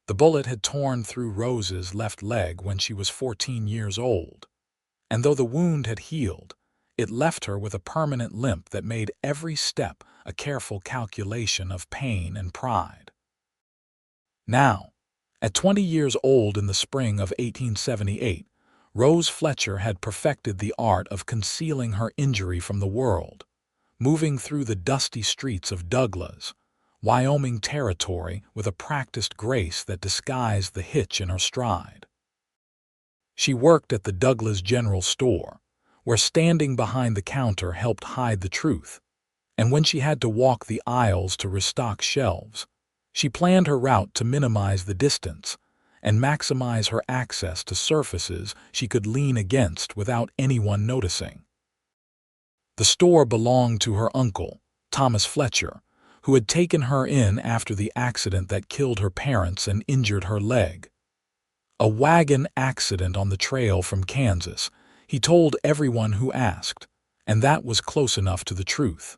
The bullet had torn through Rose's left leg when she was 14 years old, and though the wound had healed, it left her with a permanent limp that made every step a careful calculation of pain and pride. Now, at 20 years old in the spring of 1878, Rose Fletcher had perfected the art of concealing her injury from the world, moving through the dusty streets of Douglas, Wyoming territory with a practiced grace that disguised the hitch in her stride. She worked at the Douglas General Store, where standing behind the counter helped hide the truth, and when she had to walk the aisles to restock shelves, she planned her route to minimize the distance and maximize her access to surfaces she could lean against without anyone noticing. The store belonged to her uncle, Thomas Fletcher, who had taken her in after the accident that killed her parents and injured her leg. A wagon accident on the trail from Kansas, he told everyone who asked, and that was close enough to the truth.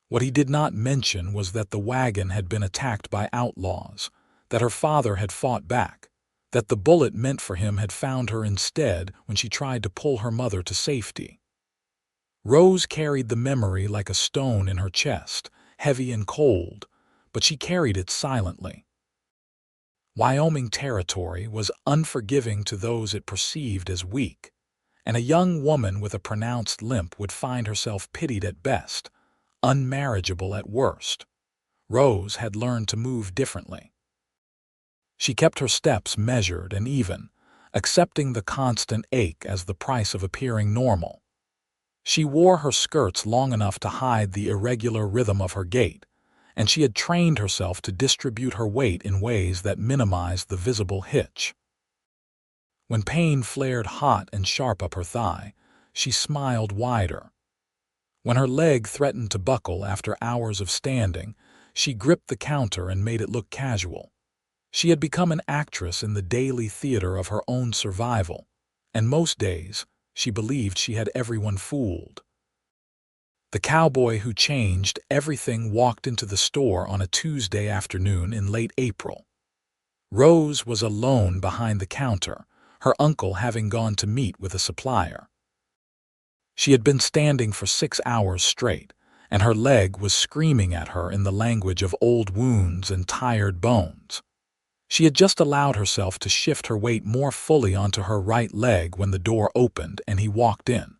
What he did not mention was that the wagon had been attacked by outlaws, that her father had fought back, that the bullet meant for him had found her instead when she tried to pull her mother to safety. Rose carried the memory like a stone in her chest, heavy and cold, but she carried it silently. Wyoming territory was unforgiving to those it perceived as weak, and a young woman with a pronounced limp would find herself pitied at best, unmarriageable at worst. Rose had learned to move differently. She kept her steps measured and even, accepting the constant ache as the price of appearing normal. She wore her skirts long enough to hide the irregular rhythm of her gait, and she had trained herself to distribute her weight in ways that minimized the visible hitch. When pain flared hot and sharp up her thigh, she smiled wider. When her leg threatened to buckle after hours of standing, she gripped the counter and made it look casual. She had become an actress in the daily theater of her own survival, and most days she believed she had everyone fooled. The cowboy who changed everything walked into the store on a Tuesday afternoon in late April. Rose was alone behind the counter, her uncle having gone to meet with a supplier. She had been standing for 6 hours straight, and her leg was screaming at her in the language of old wounds and tired bones. She had just allowed herself to shift her weight more fully onto her right leg when the door opened and he walked in.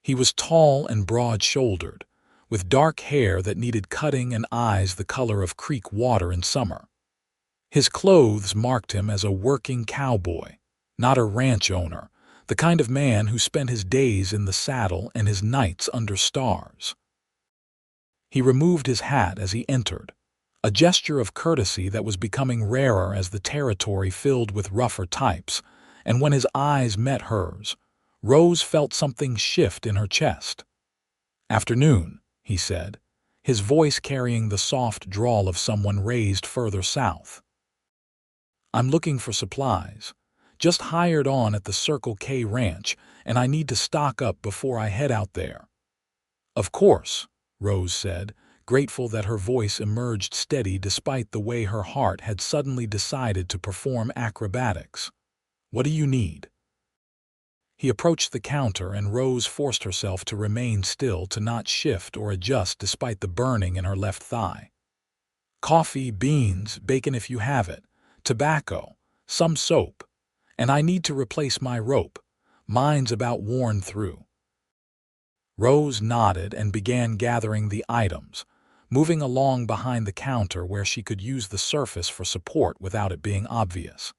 He was tall and broad-shouldered, with dark hair that needed cutting and eyes the color of creek water in summer. His clothes marked him as a working cowboy, not a ranch owner, the kind of man who spent his days in the saddle and his nights under stars. He removed his hat as he entered, a gesture of courtesy that was becoming rarer as the territory filled with rougher types, and when his eyes met hers, Rose felt something shift in her chest. "Afternoon," he said, his voice carrying the soft drawl of someone raised further south. "I'm looking for supplies. Just hired on at the Circle K ranch, and I need to stock up before I head out there." "Of course," Rose said, grateful that her voice emerged steady despite the way her heart had suddenly decided to perform acrobatics. "What do you need?" He approached the counter and Rose forced herself to remain still to not shift or adjust despite the burning in her left thigh. "Coffee, beans, bacon if you have it, tobacco, some soap, and I need to replace my rope. Mine's about worn through." Rose nodded and began gathering the items, moving along behind the counter where she could use the surface for support without it being obvious.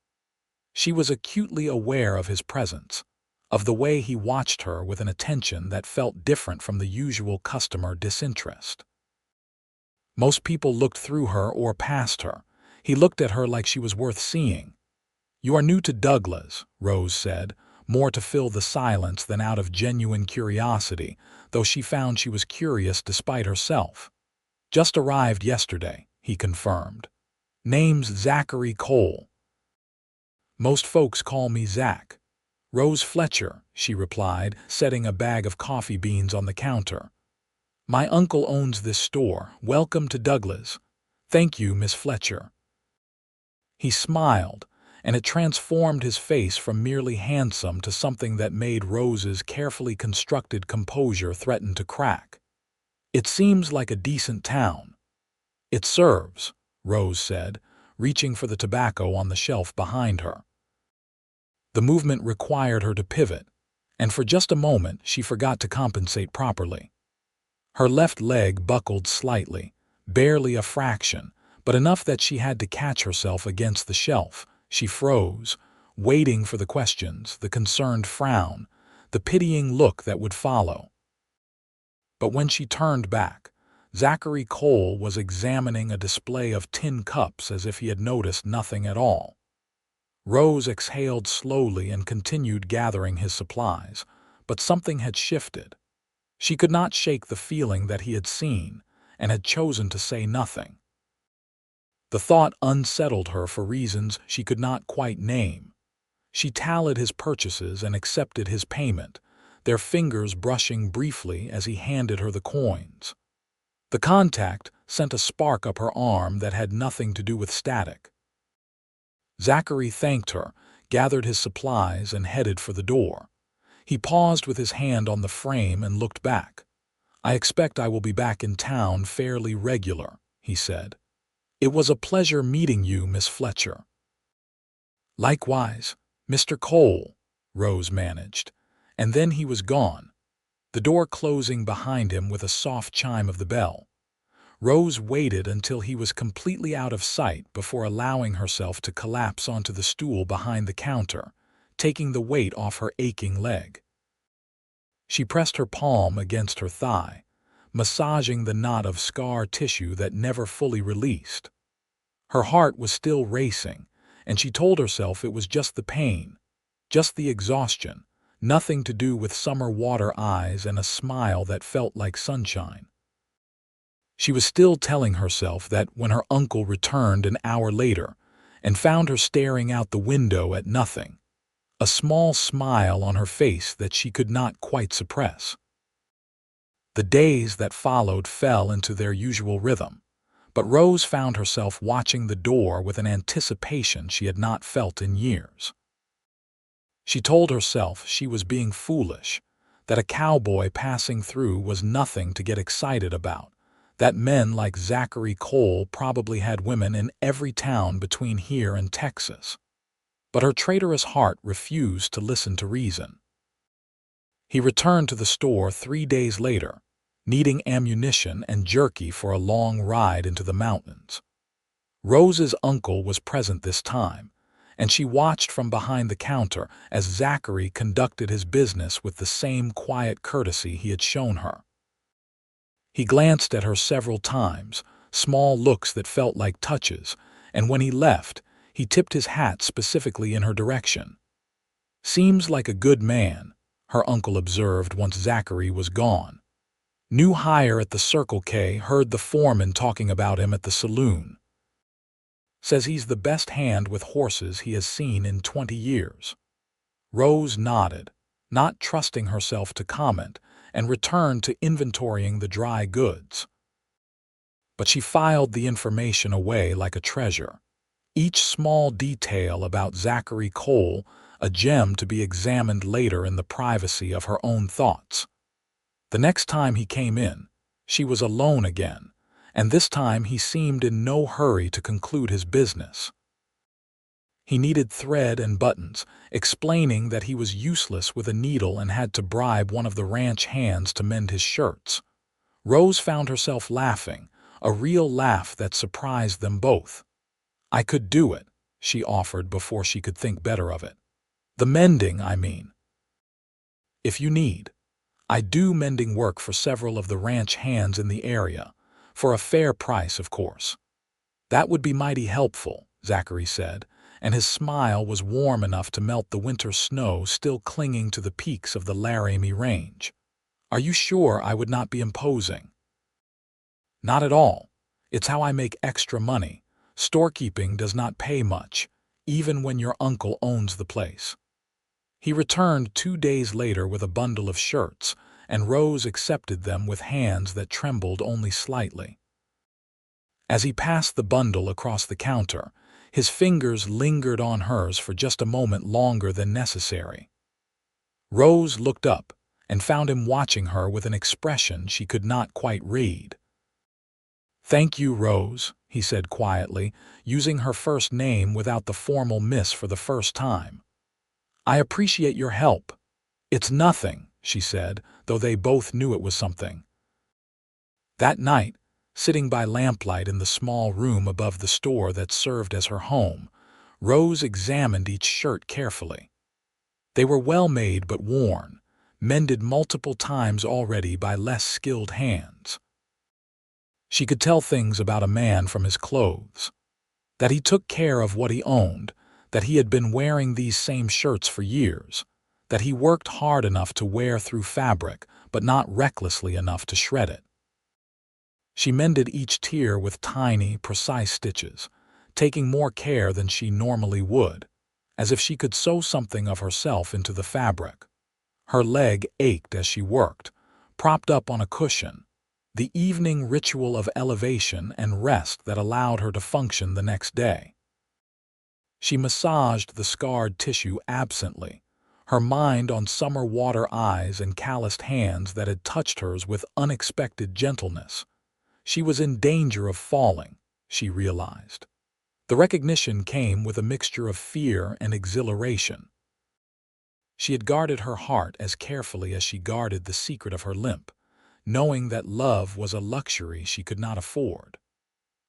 She was acutely aware of his presence, of the way he watched her with an attention that felt different from the usual customer disinterest. Most people looked through her or past her. He looked at her like she was worth seeing. "You are new to Douglas," Rose said, more to fill the silence than out of genuine curiosity, though she found she was curious despite herself. "Just arrived yesterday," he confirmed. "Name's Zachary Cole." "Most folks call me Zach." "Rose Fletcher," she replied, setting a bag of coffee beans on the counter. "My uncle owns this store. Welcome to Douglas." "Thank you, Miss Fletcher." He smiled, and it transformed his face from merely handsome to something that made Rose's carefully constructed composure threaten to crack. "It seems like a decent town." "It serves," Rose said, reaching for the tobacco on the shelf behind her. The movement required her to pivot, and for just a moment she forgot to compensate properly. Her left leg buckled slightly, barely a fraction, but enough that she had to catch herself against the shelf. She froze, waiting for the questions, the concerned frown, the pitying look that would follow. But when she turned back, Zachary Cole was examining a display of tin cups as if he had noticed nothing at all. Rose exhaled slowly and continued gathering his supplies, but something had shifted. She could not shake the feeling that he had seen and had chosen to say nothing. The thought unsettled her for reasons she could not quite name. She tallied his purchases and accepted his payment, their fingers brushing briefly as he handed her the coins. The contact sent a spark up her arm that had nothing to do with static. Zachary thanked her, gathered his supplies, and headed for the door. He paused with his hand on the frame and looked back. "I expect I will be back in town fairly regular," he said. "It was a pleasure meeting you, Miss Fletcher." "Likewise, Mr. Cole," Rose managed, and then he was gone, the door closing behind him with a soft chime of the bell. Rose waited until he was completely out of sight before allowing herself to collapse onto the stool behind the counter, taking the weight off her aching leg. She pressed her palm against her thigh, massaging the knot of scar tissue that never fully released. Her heart was still racing, and she told herself it was just the pain, just the exhaustion, nothing to do with summer water eyes and a smile that felt like sunshine. She was still telling herself that when her uncle returned an hour later and found her staring out the window at nothing, a small smile on her face that she could not quite suppress. The days that followed fell into their usual rhythm, but Rose found herself watching the door with an anticipation she had not felt in years. She told herself she was being foolish, that a cowboy passing through was nothing to get excited about, that men like Zachary Cole probably had women in every town between here and Texas. But her traitorous heart refused to listen to reason. He returned to the store 3 days later, needing ammunition and jerky for a long ride into the mountains. Rose's uncle was present this time, and she watched from behind the counter as Zachary conducted his business with the same quiet courtesy he had shown her. He glanced at her several times, small looks that felt like touches, and when he left, he tipped his hat specifically in her direction. "Seems like a good man," her uncle observed once Zachary was gone. "New hire at the Circle K, heard the foreman talking about him at the saloon. Says he's the best hand with horses he has seen in 20 years. Rose nodded, not trusting herself to comment, and returned to inventorying the dry goods. But she filed the information away like a treasure. Each small detail about Zachary Cole, a gem to be examined later in the privacy of her own thoughts. The next time he came in, she was alone again, and this time he seemed in no hurry to conclude his business. He needed thread and buttons, explaining that he was useless with a needle and had to bribe one of the ranch hands to mend his shirts. Rose found herself laughing, a real laugh that surprised them both. "I could do it," she offered before she could think better of it. "The mending, I mean. If you need. I do mending work for several of the ranch hands in the area, for a fair price, of course." "That would be mighty helpful," Zachary said, and his smile was warm enough to melt the winter snow still clinging to the peaks of the Laramie Range. "Are you sure I would not be imposing?" "Not at all. It's how I make extra money. Storekeeping does not pay much, even when your uncle owns the place." He returned 2 days later with a bundle of shirts, and Rose accepted them with hands that trembled only slightly. As he passed the bundle across the counter, His fingers lingered on hers for just a moment longer than necessary. Rose looked up and found him watching her with an expression she could not quite read. "Thank you, Rose," he said quietly, using her first name without the formal miss for the first time. "I appreciate your help." "It's nothing," she said, though they both knew it was something. That night, sitting by lamplight in the small room above the store that served as her home, Rose examined each shirt carefully. They were well made but worn, mended multiple times already by less skilled hands. She could tell things about a man from his clothes. That he took care of what he owned, that he had been wearing these same shirts for years, that he worked hard enough to wear through fabric but not recklessly enough to shred it. She mended each tier with tiny, precise stitches, taking more care than she normally would, as if she could sew something of herself into the fabric. Her leg ached as she worked, propped up on a cushion, the evening ritual of elevation and rest that allowed her to function the next day. She massaged the scarred tissue absently, her mind on summer water eyes and calloused hands that had touched hers with unexpected gentleness. She was in danger of falling, she realized. The recognition came with a mixture of fear and exhilaration. She had guarded her heart as carefully as she guarded the secret of her limp, knowing that love was a luxury she could not afford.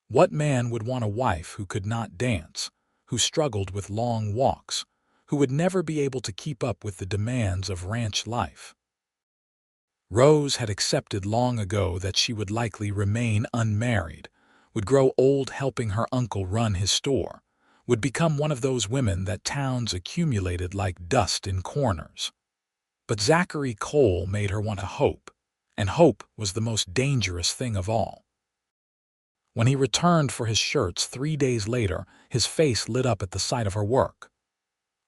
What man would want a wife who could not dance, who struggled with long walks, who would never be able to keep up with the demands of ranch life? Rose had accepted long ago that she would likely remain unmarried, would grow old helping her uncle run his store, would become one of those women that towns accumulated like dust in corners. But Zachary Cole made her want to hope, and hope was the most dangerous thing of all. When he returned for his shirts 3 days later, his face lit up at the sight of her work.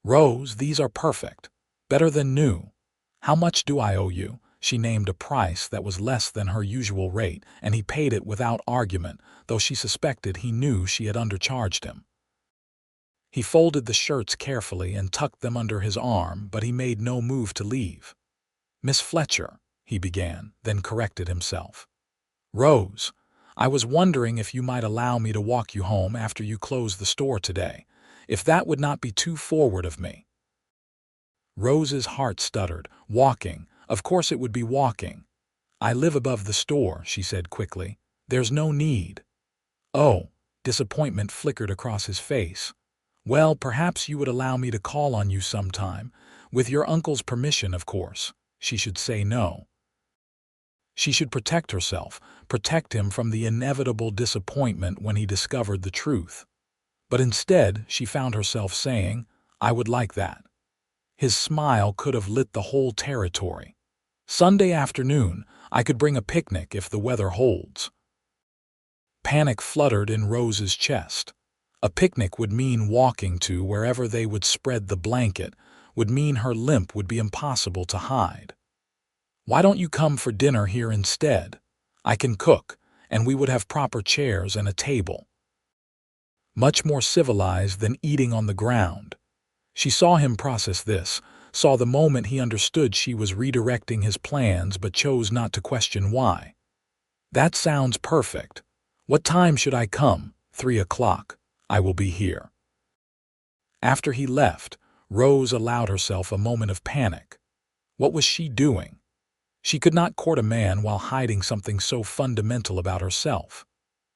"Rose, these are perfect. Better than new. How much do I owe you?" She named a price that was less than her usual rate, and he paid it without argument, though she suspected he knew she had undercharged him. He folded the shirts carefully and tucked them under his arm, but he made no move to leave. "Miss Fletcher," he began, then corrected himself. "Rose, I was wondering if you might allow me to walk you home after you close the store today, if that would not be too forward of me." Rose's heart stuttered. "Walking. Of course it would be walking. I live above the store," she said quickly. "There's no need." "Oh," disappointment flickered across his face. "Well, perhaps you would allow me to call on you sometime. With your uncle's permission, of course." She should say no. She should protect herself, protect him from the inevitable disappointment when he discovered the truth. But instead, she found herself saying, "I would like that." His smile could have lit the whole territory. "Sunday afternoon, I could bring a picnic if the weather holds." Panic fluttered in Rose's chest. A picnic would mean walking to wherever they would spread the blanket, would mean her limp would be impossible to hide. "Why don't you come for dinner here instead? I can cook, and we would have proper chairs and a table." Much more civilized than eating on the ground. She saw him process this, saw the moment he understood she was redirecting his plans but chose not to question why. "That sounds perfect. What time should I come?" 3 o'clock. "I will be here." After he left, Rose allowed herself a moment of panic. What was she doing? She could not court a man while hiding something so fundamental about herself.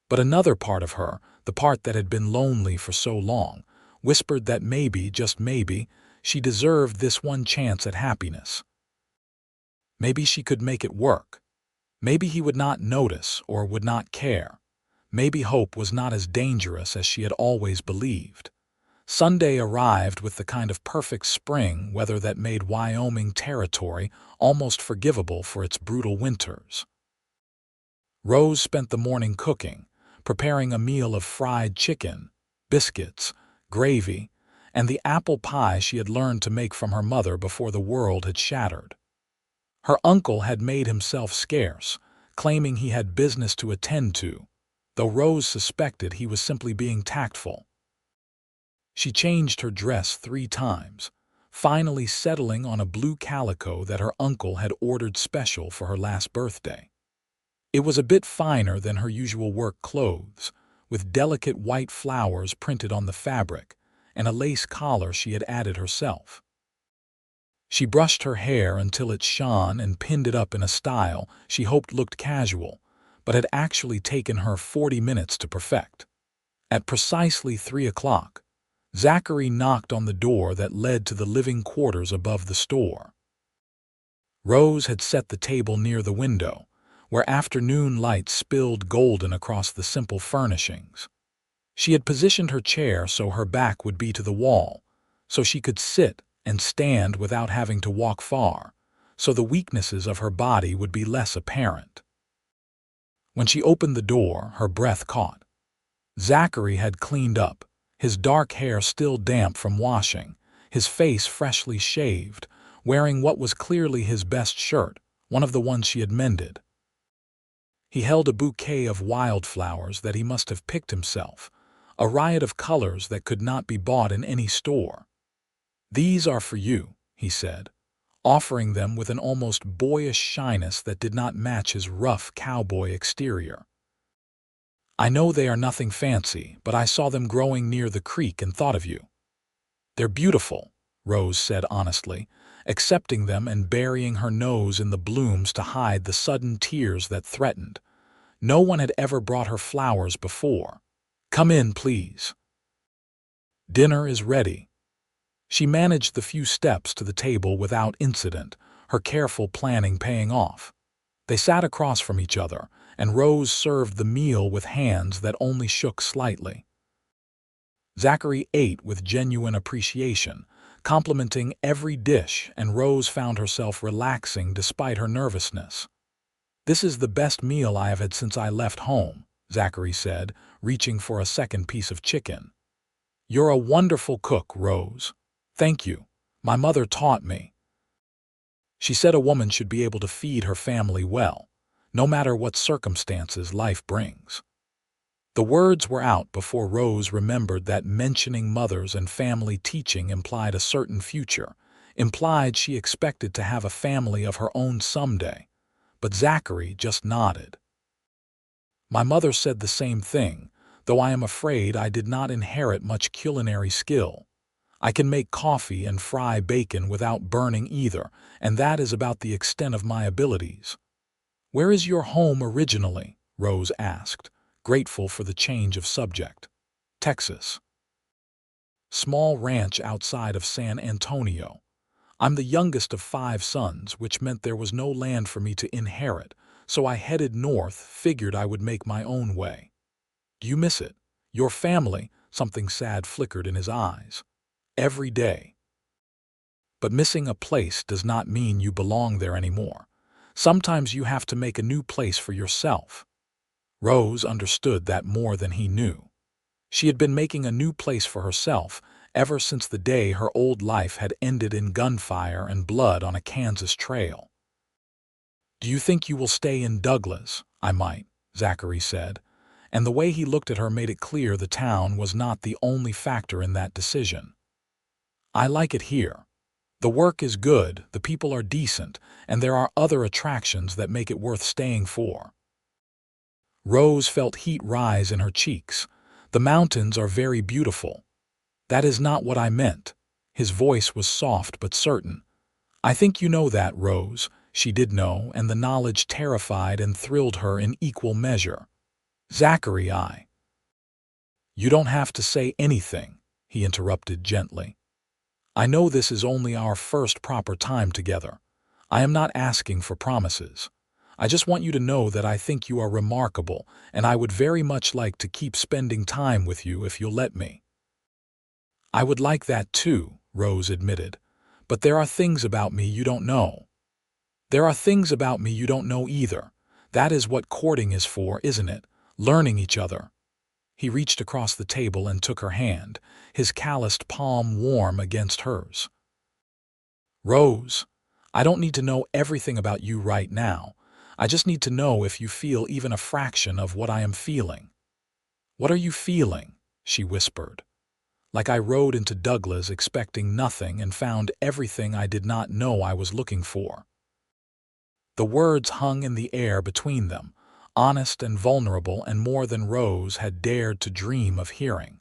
But another part of her, the part that had been lonely for so long, whispered that maybe, just maybe, she deserved this one chance at happiness. Maybe she could make it work. Maybe he would not notice or would not care. Maybe hope was not as dangerous as she had always believed. Sunday arrived with the kind of perfect spring weather that made Wyoming territory almost forgivable for its brutal winters. Rose spent the morning cooking, preparing a meal of fried chicken, biscuits, gravy, and the apple pie she had learned to make from her mother before the world had shattered. Her uncle had made himself scarce, claiming he had business to attend to, though Rose suspected he was simply being tactful. She changed her dress 3 times, finally settling on a blue calico that her uncle had ordered special for her last birthday. It was a bit finer than her usual work clothes, with delicate white flowers printed on the fabric and a lace collar she had added herself. She brushed her hair until it shone and pinned it up in a style she hoped looked casual, but had actually taken her 40 minutes to perfect. At precisely 3 o'clock, Zachary knocked on the door that led to the living quarters above the store. Rose had set the table near the window, where afternoon light spilled golden across the simple furnishings. She had positioned her chair so her back would be to the wall, so she could sit and stand without having to walk far, so the weaknesses of her body would be less apparent. When she opened the door, her breath caught. Zachary had cleaned up, his dark hair still damp from washing, his face freshly shaved, wearing what was clearly his best shirt, one of the ones she had mended. He held a bouquet of wildflowers that he must have picked himself, a riot of colors that could not be bought in any store. "These are for you," he said, offering them with an almost boyish shyness that did not match his rough cowboy exterior. "I know they are nothing fancy, but I saw them growing near the creek and thought of you." "They're beautiful," Rose said honestly, accepting them and burying her nose in the blooms to hide the sudden tears that threatened. No one had ever brought her flowers before. "Come in, please. Dinner is ready." She managed the few steps to the table without incident, her careful planning paying off. They sat across from each other, and Rose served the meal with hands that only shook slightly. Zachary ate with genuine appreciation, complimenting every dish, and Rose found herself relaxing despite her nervousness. "This is the best meal I have had since I left home," Zachary said, reaching for a second piece of chicken. "You're a wonderful cook, Rose." "Thank you. My mother taught me." She said a woman should be able to feed her family well, no matter what circumstances life brings. The words were out before Rose remembered that mentioning mothers and family teaching implied a certain future, implied she expected to have a family of her own someday. But Zachary just nodded. "My mother said the same thing, though I am afraid I did not inherit much culinary skill. I can make coffee and fry bacon without burning either, and that is about the extent of my abilities." "Where is your home originally?" Rose asked, grateful for the change of subject. "Texas. Small ranch outside of San Antonio. I'm the youngest of 5 sons, which meant there was no land for me to inherit, so I headed north, figured I would make my own way." "Do you miss it? Your family?" Something sad flickered in his eyes. "Every day. But missing a place does not mean you belong there anymore. Sometimes you have to make a new place for yourself." Rose understood that more than he knew. She had been making a new place for herself ever since the day her old life had ended in gunfire and blood on a Kansas trail. "Do you think you will stay in Douglas?" "I might," Zachary said, and the way he looked at her made it clear the town was not the only factor in that decision. "I like it here. The work is good, the people are decent, and there are other attractions that make it worth staying for." Rose felt heat rise in her cheeks. "The mountains are very beautiful." "That is not what I meant." His voice was soft but certain. "I think you know that, Rose." She did know, and the knowledge terrified and thrilled her in equal measure. "Zachary, You don't have to say anything," he interrupted gently. "I know this is only our first proper time together. I am not asking for promises. I just want you to know that I think you are remarkable, and I would very much like to keep spending time with you if you'll let me." "I would like that too," Rose admitted. "But there are things about me you don't know." "There are things about me you don't know either. That is what courting is for, isn't it? Learning each other." He reached across the table and took her hand, his calloused palm warm against hers. "Rose, I don't need to know everything about you right now. I just need to know if you feel even a fraction of what I am feeling." "What are you feeling?" she whispered. like I rode into Douglas expecting nothing and found everything I did not know I was looking for." The words hung in the air between them, honest and vulnerable and more than Rose had dared to dream of hearing.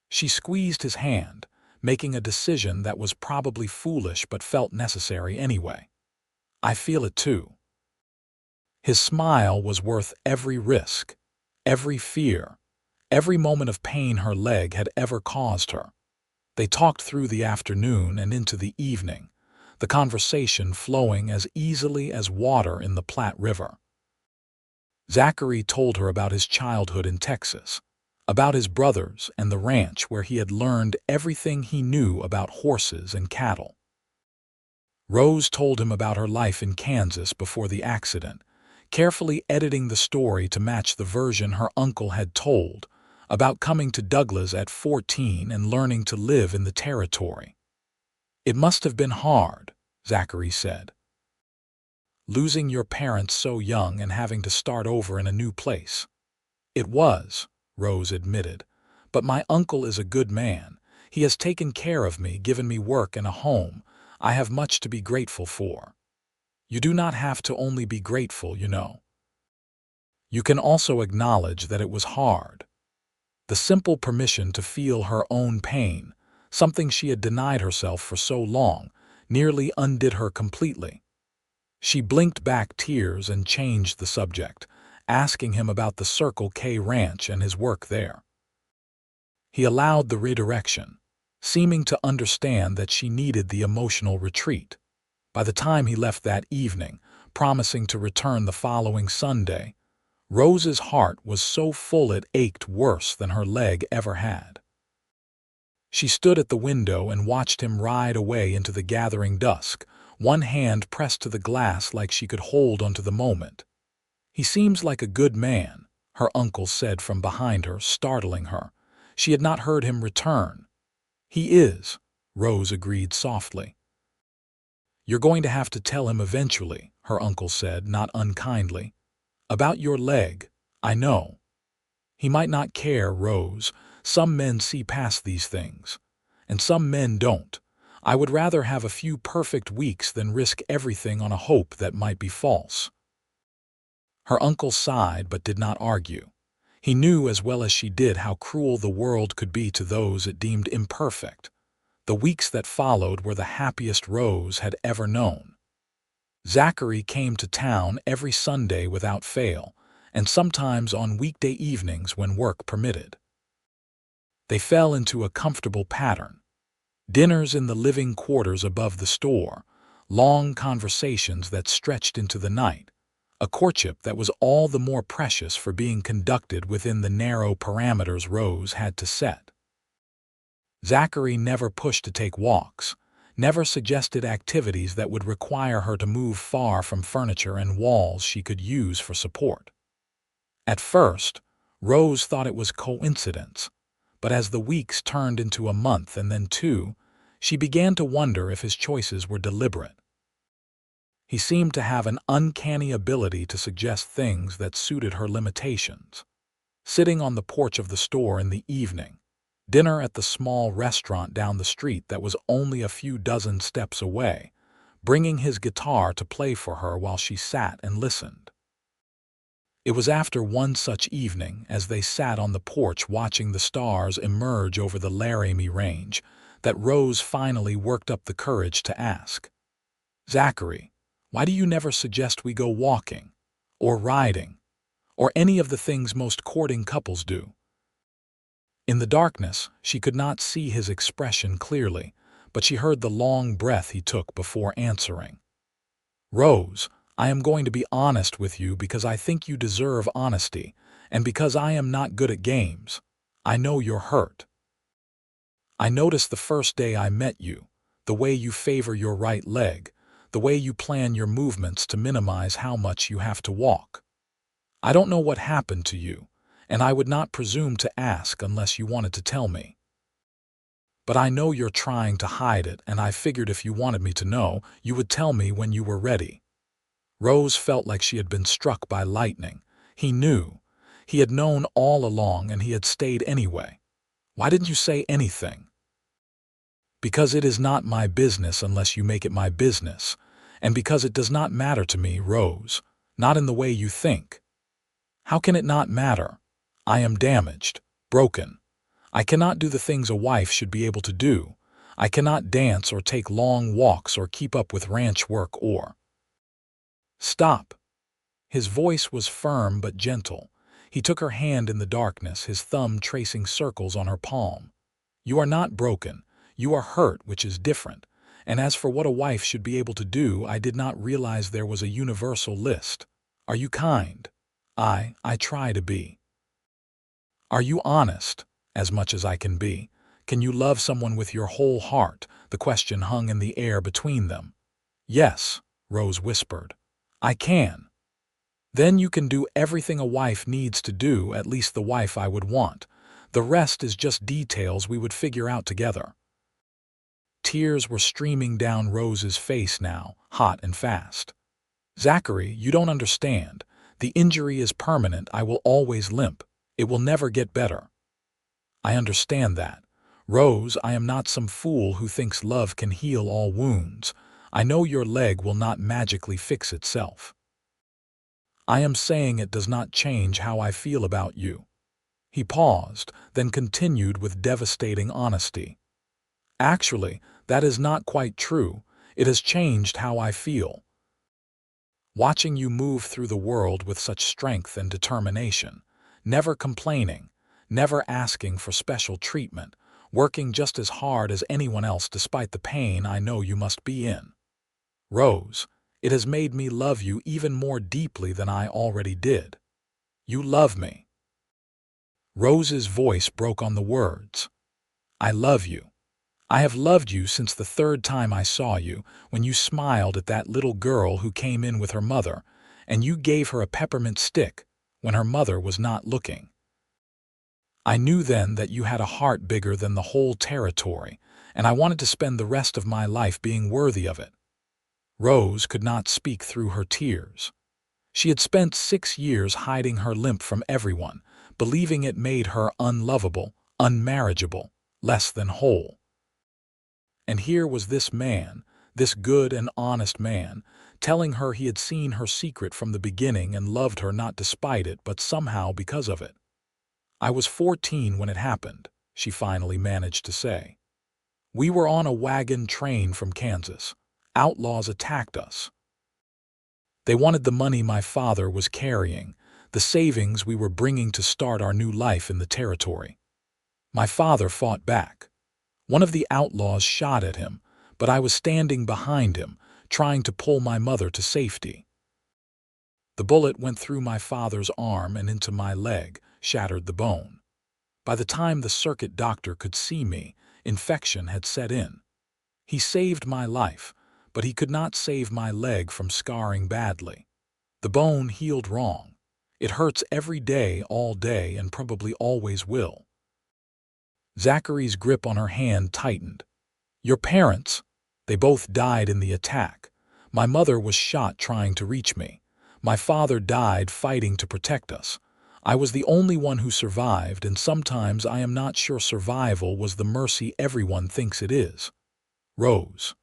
She squeezed his hand, making a decision that was probably foolish but felt necessary anyway. "I feel it too." His smile was worth every risk, every fear, every moment of pain her leg had ever caused her. They talked through the afternoon and into the evening, the conversation flowing as easily as water in the Platte River. Zachary told her about his childhood in Texas, about his brothers and the ranch where he had learned everything he knew about horses and cattle. Rose told him about her life in Kansas before the accident, carefully editing the story to match the version her uncle had told, about coming to Douglas at 14 and learning to live in the territory. "It must have been hard," Zachary said. "Losing your parents so young and having to start over in a new place." "It was," Rose admitted, "but my uncle is a good man. He has taken care of me, given me work and a home. I have much to be grateful for." "You do not have to only be grateful, you know. You can also acknowledge that it was hard." The simple permission to feel her own pain, something she had denied herself for so long, nearly undid her completely. She blinked back tears and changed the subject, asking him about the Circle K ranch and his work there. He allowed the redirection, seeming to understand that she needed the emotional retreat. By the time he left that evening, promising to return the following Sunday, Rose's heart was so full it ached worse than her leg ever had. She stood at the window and watched him ride away into the gathering dusk, one hand pressed to the glass like she could hold onto the moment. "He seems like a good man," her uncle said from behind her, startling her. She had not heard him return. "He is," Rose agreed softly. "You're going to have to tell him eventually," her uncle said, not unkindly. "About your leg, I know. He might not care, Rose. Some men see past these things. And some men don't. I would rather have a few perfect weeks than risk everything on a hope that might be false." Her uncle sighed but did not argue. He knew as well as she did how cruel the world could be to those it deemed imperfect. The weeks that followed were the happiest Rose had ever known. Zachary came to town every Sunday without fail, and sometimes on weekday evenings when work permitted. They fell into a comfortable pattern. Dinners in the living quarters above the store, long conversations that stretched into the night, a courtship that was all the more precious for being conducted within the narrow parameters Rose had to set. Zachary never pushed to take walks, never suggested activities that would require her to move far from furniture and walls she could use for support. At first, Rose thought it was coincidence, but as the weeks turned into a month and then two, she began to wonder if his choices were deliberate. He seemed to have an uncanny ability to suggest things that suited her limitations. Sitting on the porch of the store in the evening, dinner at the small restaurant down the street that was only a few dozen steps away, bringing his guitar to play for her while she sat and listened. It was after one such evening, as they sat on the porch watching the stars emerge over the Laramie Range, that Rose finally worked up the courage to ask, "Zachary, why do you never suggest we go walking, or riding, or any of the things most courting couples do?" In the darkness, she could not see his expression clearly, but she heard the long breath he took before answering. "Rose, I am going to be honest with you because I think you deserve honesty, and because I am not good at games. I know you're hurt. I noticed the first day I met you, the way you favor your right leg, the way you plan your movements to minimize how much you have to walk. I don't know what happened to you, and I would not presume to ask unless you wanted to tell me. But I know you're trying to hide it, and I figured if you wanted me to know, you would tell me when you were ready." Rose felt like she had been struck by lightning. He knew. He had known all along, and he had stayed anyway. "Why didn't you say anything?" Because it is not my business unless you make it my business, and because it does not matter to me, Rose, not in the way you think. How can it not matter? I am damaged, broken. I cannot do the things a wife should be able to do. I cannot dance or take long walks or keep up with ranch work or— Stop. His voice was firm but gentle. He took her hand in the darkness, his thumb tracing circles on her palm. You are not broken. You are hurt, which is different. And as for what a wife should be able to do, I did not realize there was a universal list. Are you kind? I try to be. Are you honest? As much as I can be. Can you love someone with your whole heart? The question hung in the air between them. Yes, Rose whispered. I can. Then you can do everything a wife needs to do, at least the wife I would want. The rest is just details we would figure out together. Tears were streaming down Rose's face now, hot and fast. Zachary, you don't understand. The injury is permanent. I will always limp. It will never get better. I understand that. Rose, I am not some fool who thinks love can heal all wounds. I know your leg will not magically fix itself. I am saying it does not change how I feel about you. He paused, then continued with devastating honesty. Actually, that is not quite true. It has changed how I feel. Watching you move through the world with such strength and determination, never complaining, never asking for special treatment, working just as hard as anyone else despite the pain I know you must be in. Rose, it has made me love you even more deeply than I already did. You love me. Rose's voice broke on the words. I love you. I have loved you since the third time I saw you, when you smiled at that little girl who came in with her mother, and you gave her a peppermint stick when her mother was not looking. I knew then that you had a heart bigger than the whole territory, and I wanted to spend the rest of my life being worthy of it. Rose could not speak through her tears. She had spent 6 years hiding her limp from everyone, believing it made her unlovable, unmarriageable, less than whole. And here was this man, this good and honest man, telling her he had seen her secret from the beginning and loved her not despite it but somehow because of it. I was 14 when it happened, she finally managed to say. We were on a wagon train from Kansas. Outlaws attacked us. They wanted the money my father was carrying, the savings we were bringing to start our new life in the territory. My father fought back. One of the outlaws shot at him, but I was standing behind him, trying to pull my mother to safety. The bullet went through my father's arm and into my leg, shattered the bone. By the time the circuit doctor could see me, infection had set in. He saved my life, but he could not save my leg from scarring badly. The bone healed wrong. It hurts every day, all day, and probably always will. Zachary's grip on her hand tightened. Your parents, they both died in the attack. My mother was shot trying to reach me. My father died fighting to protect us. I was the only one who survived, and sometimes I am not sure survival was the mercy everyone thinks it is. Rose.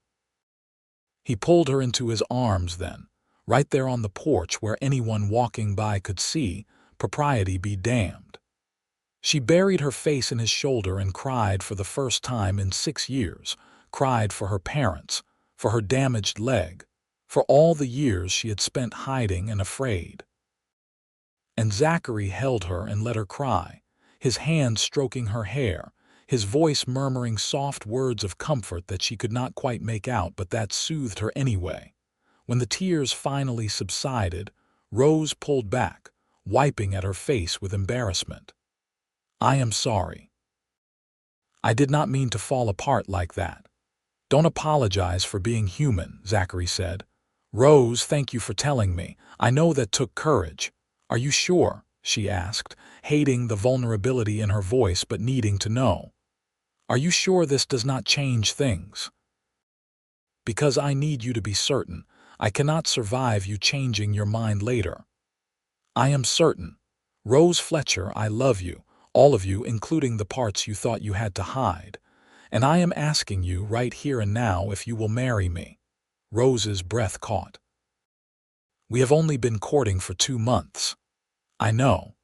He pulled her into his arms then, right there on the porch where anyone walking by could see, propriety be damned. She buried her face in his shoulder and cried for the first time in 6 years, cried for her parents, for her damaged leg, for all the years she had spent hiding and afraid. And Zachary held her and let her cry, his hand stroking her hair, his voice murmuring soft words of comfort that she could not quite make out but that soothed her anyway. When the tears finally subsided, Rose pulled back, wiping at her face with embarrassment. I am sorry. I did not mean to fall apart like that. Don't apologize for being human, Zachary said. Rose, thank you for telling me. I know that took courage. Are you sure? She asked, hating the vulnerability in her voice but needing to know. Are you sure this does not change things? Because I need you to be certain. I cannot survive you changing your mind later. I am certain. Rose Fletcher, I love you, all of you, including the parts you thought you had to hide. and I am asking you right here and now if you will marry me." Rose's breath caught. "We have only been courting for 2 months. I know.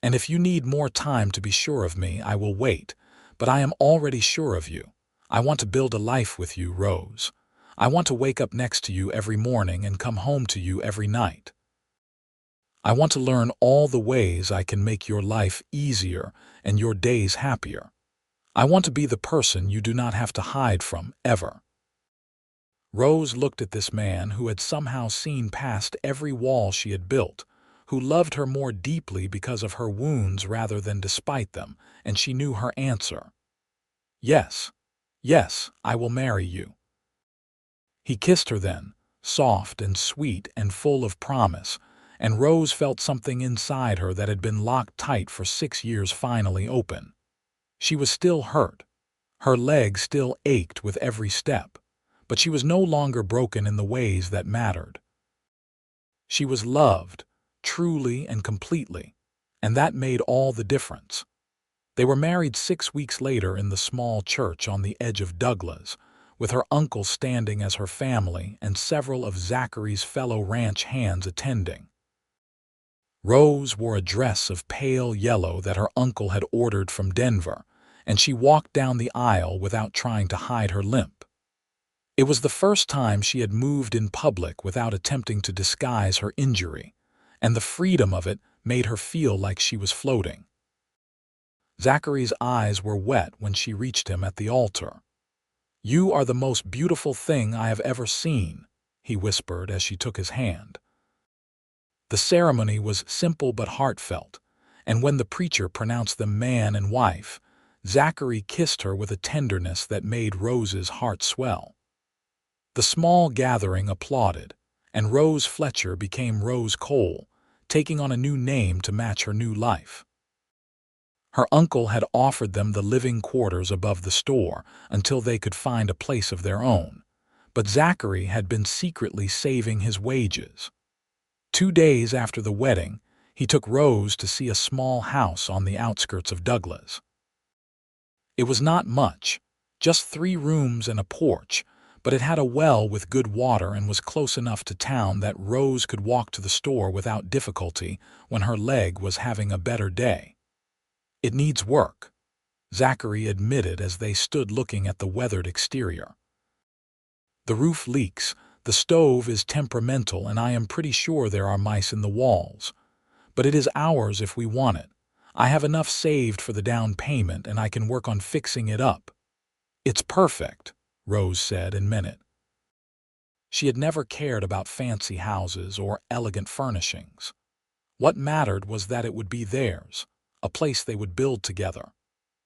And if you need more time to be sure of me, I will wait, but I am already sure of you. I want to build a life with you, Rose. I want to wake up next to you every morning and come home to you every night. I want to learn all the ways I can make your life easier and your days happier. I want to be the person you do not have to hide from, ever." Rose looked at this man who had somehow seen past every wall she had built, who loved her more deeply because of her wounds rather than despite them, and she knew her answer. "Yes, yes, I will marry you." He kissed her then, soft and sweet and full of promise, and Rose felt something inside her that had been locked tight for 6 years finally open. She was still hurt. Her leg still ached with every step, but she was no longer broken in the ways that mattered. She was loved, truly and completely, and that made all the difference. They were married 6 weeks later in the small church on the edge of Douglas, with her uncle standing as her family and several of Zachary's fellow ranch hands attending. Rose wore a dress of pale yellow that her uncle had ordered from Denver, and she walked down the aisle without trying to hide her limp. It was the first time she had moved in public without attempting to disguise her injury, and the freedom of it made her feel like she was floating. Zachary's eyes were wet when she reached him at the altar. "You are the most beautiful thing I have ever seen," he whispered as she took his hand. The ceremony was simple but heartfelt, and when the preacher pronounced them man and wife, Zachary kissed her with a tenderness that made Rose's heart swell. The small gathering applauded, and Rose Fletcher became Rose Cole, taking on a new name to match her new life. Her uncle had offered them the living quarters above the store until they could find a place of their own, but Zachary had been secretly saving his wages. 2 days after the wedding, he took Rose to see a small house on the outskirts of Douglas. It was not much, just 3 rooms and a porch, but it had a well with good water and was close enough to town that Rose could walk to the store without difficulty when her leg was having a better day. "It needs work," Zachary admitted as they stood looking at the weathered exterior. "The roof leaks, the stove is temperamental, and I am pretty sure there are mice in the walls. But it is ours if we want it. I have enough saved for the down payment, and I can work on fixing it up." "It's perfect," Rose said and meant it. She had never cared about fancy houses or elegant furnishings. What mattered was that it would be theirs, a place they would build together.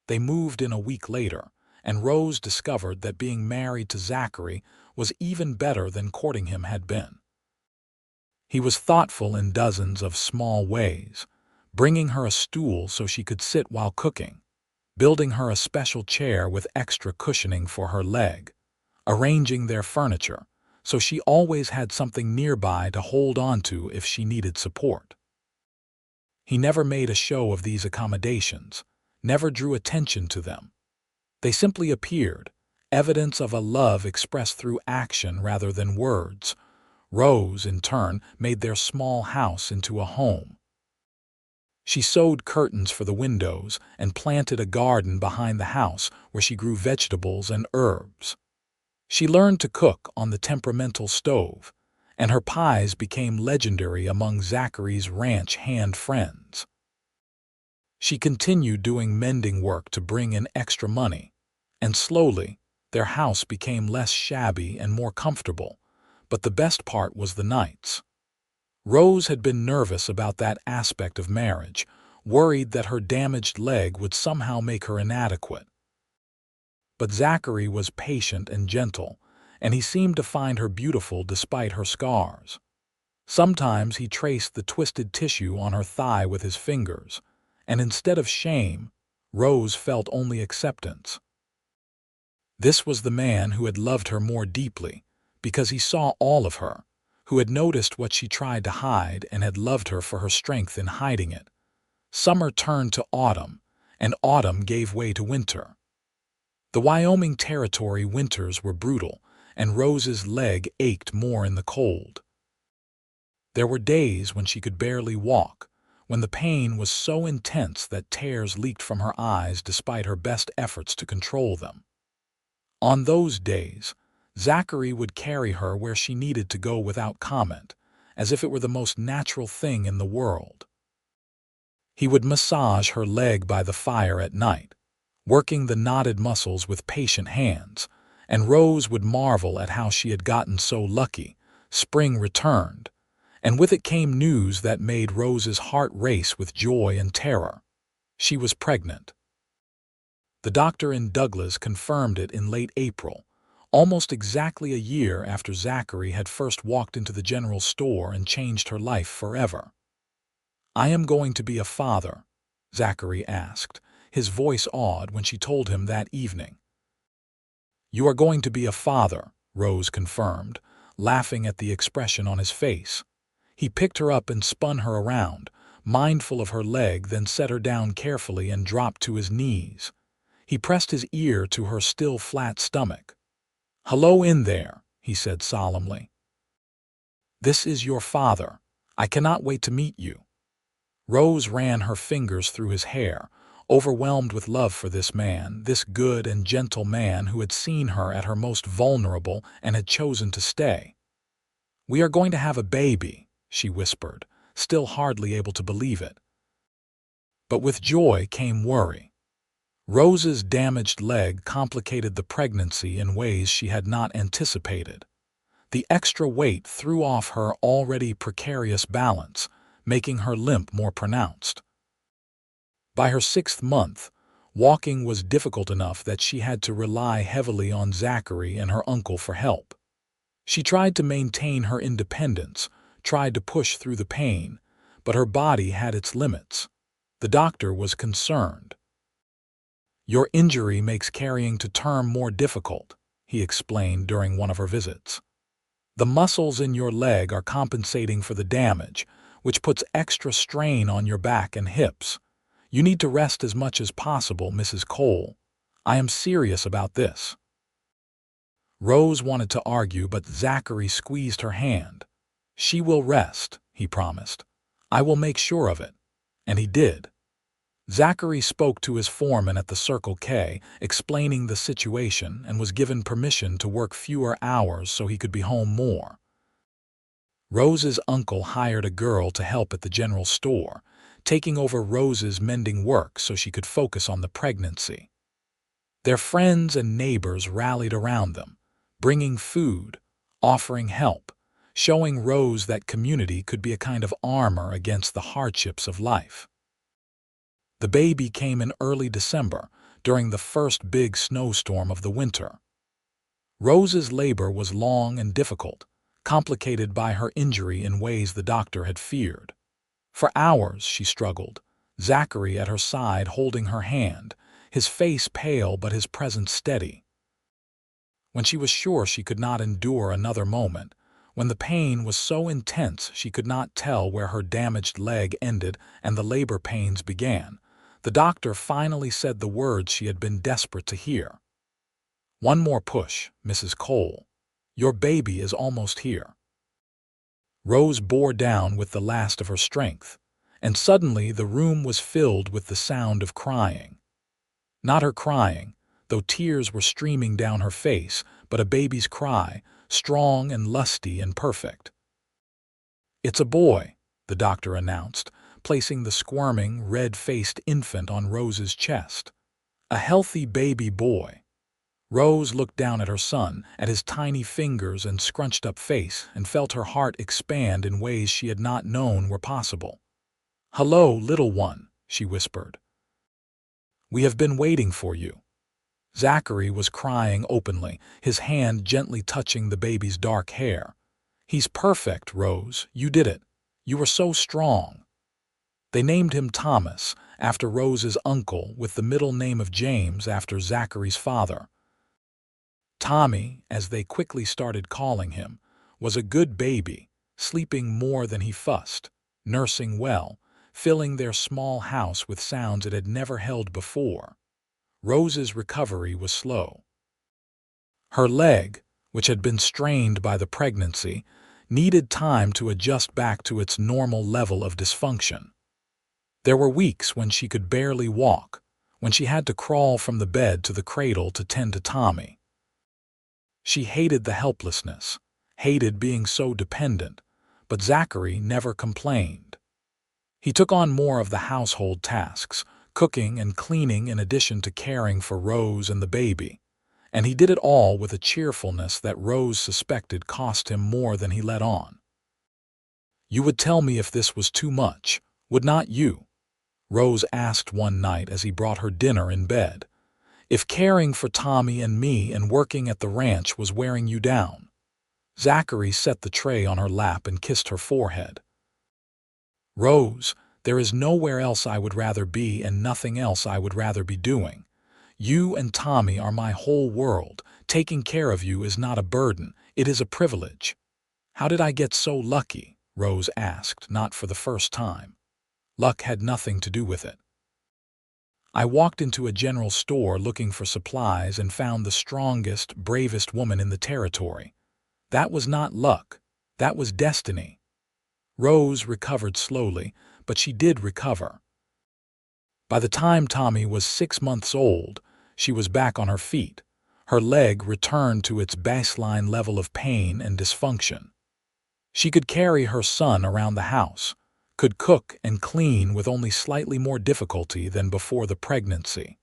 They moved in a week later, and Rose discovered that being married to Zachary was even better than courting him had been. He was thoughtful in dozens of small ways, bringing her a stool so she could sit while cooking, building her a special chair with extra cushioning for her leg, arranging their furniture so she always had something nearby to hold on to if she needed support. He never made a show of these accommodations, never drew attention to them. They simply appeared, evidence of a love expressed through action rather than words. Rose, in turn, made their small house into a home. She sewed curtains for the windows and planted a garden behind the house where she grew vegetables and herbs. She learned to cook on the temperamental stove, and her pies became legendary among Zachary's ranch hand friends. She continued doing mending work to bring in extra money, and slowly, their house became less shabby and more comfortable, but the best part was the nights. Rose had been nervous about that aspect of marriage, worried that her damaged leg would somehow make her inadequate. But Zachary was patient and gentle, and he seemed to find her beautiful despite her scars. Sometimes he traced the twisted tissue on her thigh with his fingers, and instead of shame, Rose felt only acceptance. This was the man who had loved her more deeply, because he saw all of her, who had noticed what she tried to hide and had loved her for her strength in hiding it. Summer turned to autumn, and autumn gave way to winter. The Wyoming Territory winters were brutal, and Rose's leg ached more in the cold. There were days when she could barely walk, when the pain was so intense that tears leaked from her eyes despite her best efforts to control them. On those days, Zachary would carry her where she needed to go without comment, as if it were the most natural thing in the world. He would massage her leg by the fire at night, working the knotted muscles with patient hands, and Rose would marvel at how she had gotten so lucky. Spring returned, and with it came news that made Rose's heart race with joy and terror. She was pregnant. The doctor in Douglas confirmed it in late April, almost exactly a year after Zachary had first walked into the general store and changed her life forever. "I am going to be a father," Zachary asked, his voice awed when she told him that evening. "You are going to be a father," Rose confirmed, laughing at the expression on his face. He picked her up and spun her around, mindful of her leg, then set her down carefully and dropped to his knees. He pressed his ear to her still flat stomach. "Hello in there," he said solemnly. "This is your father. I cannot wait to meet you." Rose ran her fingers through his hair, overwhelmed with love for this man, this good and gentle man who had seen her at her most vulnerable and had chosen to stay. "We are going to have a baby," she whispered, still hardly able to believe it. But with joy came worry. Rose's damaged leg complicated the pregnancy in ways she had not anticipated. The extra weight threw off her already precarious balance, making her limp more pronounced. By her 6th month, walking was difficult enough that she had to rely heavily on Zachary and her uncle for help. She tried to maintain her independence, tried to push through the pain, but her body had its limits. The doctor was concerned. "Your injury makes carrying to term more difficult," he explained during one of her visits. "The muscles in your leg are compensating for the damage, which puts extra strain on your back and hips. You need to rest as much as possible, Mrs. Cole. I am serious about this." Rose wanted to argue, but Zachary squeezed her hand. "She will rest," he promised. "I will make sure of it." And he did. Zachary spoke to his foreman at the Circle K, explaining the situation, and was given permission to work fewer hours so he could be home more. Rose's uncle hired a girl to help at the general store, taking over Rose's mending work so she could focus on the pregnancy. Their friends and neighbors rallied around them, bringing food, offering help, showing Rose that community could be a kind of armor against the hardships of life. The baby came in early December, during the first big snowstorm of the winter. Rose's labor was long and difficult, complicated by her injury in ways the doctor had feared. For hours she struggled, Zachary at her side holding her hand, his face pale but his presence steady. When she was sure she could not endure another moment, when the pain was so intense she could not tell where her damaged leg ended and the labor pains began, the doctor finally said the words she had been desperate to hear. "One more push, Mrs. Cole. Your baby is almost here." Rose bore down with the last of her strength, and suddenly the room was filled with the sound of crying. Not her crying, though tears were streaming down her face, but a baby's cry, strong and lusty and perfect. "It's a boy," the doctor announced, placing the squirming, red-faced infant on Rose's chest. "A healthy baby boy." Rose looked down at her son, at his tiny fingers and scrunched-up face, and felt her heart expand in ways she had not known were possible. "Hello, little one," she whispered. "We have been waiting for you." Zachary was crying openly, his hand gently touching the baby's dark hair. "He's perfect, Rose. You did it. You were so strong." They named him Thomas, after Rose's uncle, with the middle name of James after Zachary's father. Tommy, as they quickly started calling him, was a good baby, sleeping more than he fussed, nursing well, filling their small house with sounds it had never held before. Rose's recovery was slow. Her leg, which had been strained by the pregnancy, needed time to adjust back to its normal level of dysfunction. There were weeks when she could barely walk, when she had to crawl from the bed to the cradle to tend to Tommy. She hated the helplessness, hated being so dependent, but Zachary never complained. He took on more of the household tasks, cooking and cleaning in addition to caring for Rose and the baby, and he did it all with a cheerfulness that Rose suspected cost him more than he let on. "You would tell me if this was too much, would not you?" Rose asked one night as he brought her dinner in bed. "If caring for Tommy and me and working at the ranch was wearing you down." Zachary set the tray on her lap and kissed her forehead. "Rose, there is nowhere else I would rather be and nothing else I would rather be doing. You and Tommy are my whole world. Taking care of you is not a burden, it is a privilege." "How did I get so lucky?" Rose asked, not for the first time. Luck had nothing to do with it. "I walked into a general store looking for supplies and found the strongest, bravest woman in the territory. That was not luck, that was destiny." Rose recovered slowly, but she did recover. By the time Tommy was 6 months old, she was back on her feet. Her leg returned to its baseline level of pain and dysfunction. She could carry her son around the house, could cook and clean with only slightly more difficulty than before the pregnancy.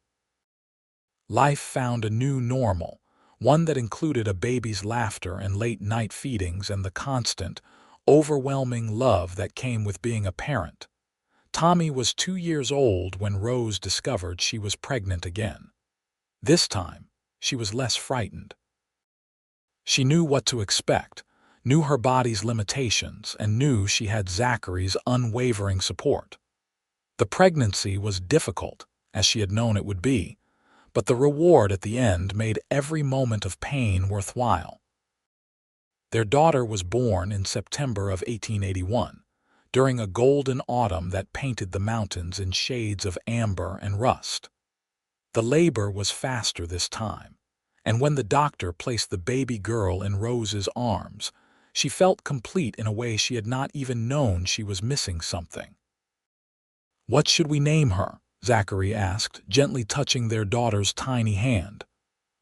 Life found a new normal, one that included a baby's laughter and late-night feedings and the constant, overwhelming love that came with being a parent. Tommy was 2 years old when Rose discovered she was pregnant again. This time, she was less frightened. She knew what to expect, knew her body's limitations, and knew she had Zachary's unwavering support. The pregnancy was difficult, as she had known it would be, but the reward at the end made every moment of pain worthwhile. Their daughter was born in September of 1881, during a golden autumn that painted the mountains in shades of amber and rust. The labor was faster this time, and when the doctor placed the baby girl in Rose's arms, she felt complete in a way she had not even known she was missing something. "What should we name her?" Zachary asked, gently touching their daughter's tiny hand.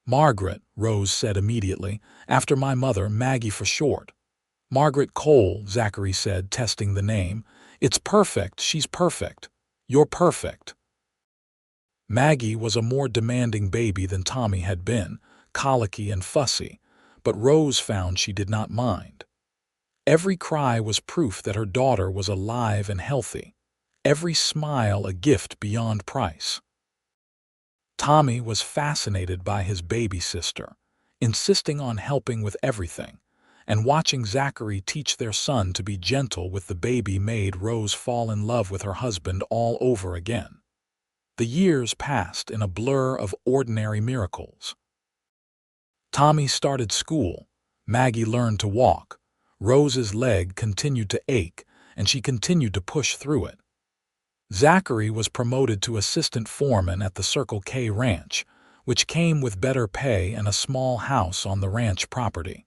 "Margaret," Rose said immediately, "after my mother, Maggie for short." "Margaret Cole," Zachary said, testing the name. "It's perfect, she's perfect. You're perfect." Maggie was a more demanding baby than Tommy had been, colicky and fussy, but Rose found she did not mind. Every cry was proof that her daughter was alive and healthy, every smile a gift beyond price. Tommy was fascinated by his baby sister, insisting on helping with everything, and watching Zachary teach their son to be gentle with the baby made Rose fall in love with her husband all over again. The years passed in a blur of ordinary miracles. Tommy started school, Maggie learned to walk, Rose's leg continued to ache, and she continued to push through it. Zachary was promoted to assistant foreman at the Circle K ranch, which came with better pay and a small house on the ranch property.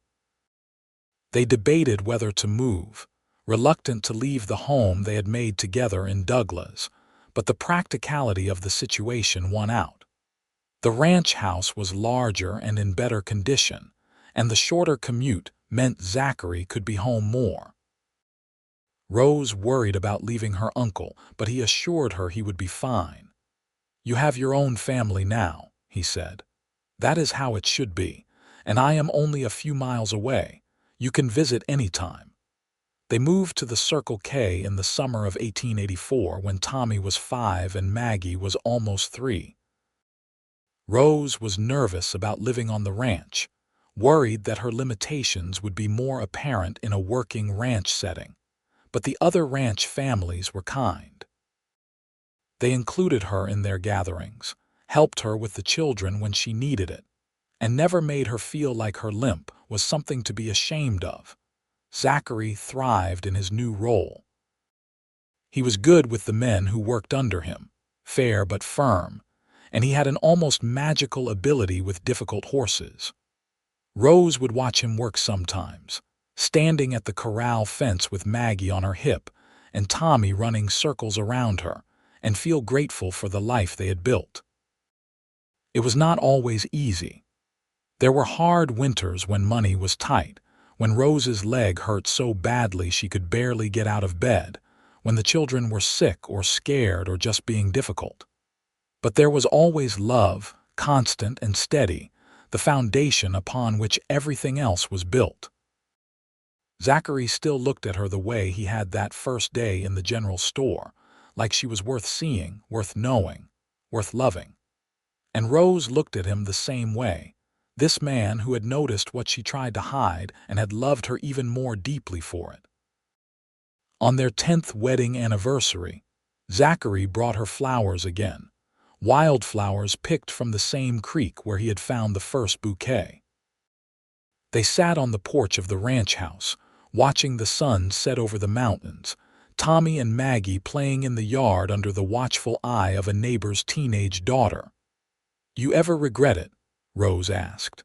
They debated whether to move, reluctant to leave the home they had made together in Douglas, but the practicality of the situation won out. The ranch house was larger and in better condition, and the shorter commute meant Zachary could be home more. Rose worried about leaving her uncle, but he assured her he would be fine. "You have your own family now," he said. "That is how it should be, and I am only a few miles away. You can visit any time." They moved to the Circle K in the summer of 1884 when Tommy was 5 and Maggie was almost 3. Rose was nervous about living on the ranch, worried that her limitations would be more apparent in a working ranch setting, but the other ranch families were kind. They included her in their gatherings, helped her with the children when she needed it, and never made her feel like her limp was something to be ashamed of. Zachary thrived in his new role. He was good with the men who worked under him, fair but firm, and he had an almost magical ability with difficult horses. Rose would watch him work sometimes, standing at the corral fence with Maggie on her hip and Tommy running circles around her, and feel grateful for the life they had built. It was not always easy. There were hard winters when money was tight, when Rose's leg hurt so badly she could barely get out of bed, when the children were sick or scared or just being difficult. But there was always love, constant and steady, the foundation upon which everything else was built. Zachary still looked at her the way he had that first day in the general store, like she was worth seeing, worth knowing, worth loving. And Rose looked at him the same way, this man who had noticed what she tried to hide and had loved her even more deeply for it. On their 10th wedding anniversary, Zachary brought her flowers again, wildflowers picked from the same creek where he had found the first bouquet. They sat on the porch of the ranch house, watching the sun set over the mountains, Tommy and Maggie playing in the yard under the watchful eye of a neighbor's teenage daughter. "You ever regret it?" Rose asked.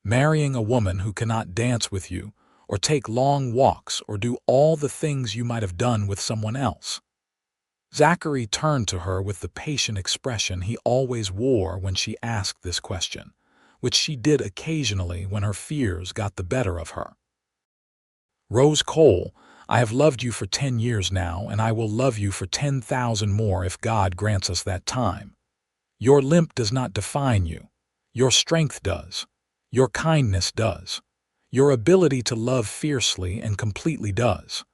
"Marrying a woman who cannot dance with you, or take long walks, or do all the things you might have done with someone else?" Zachary turned to her with the patient expression he always wore when she asked this question, which she did occasionally when her fears got the better of her. "Rose Cole, I have loved you for 10 years now, and I will love you for 10,000 more if God grants us that time. Your limp does not define you. Your strength does. Your kindness does. Your ability to love fiercely and completely does.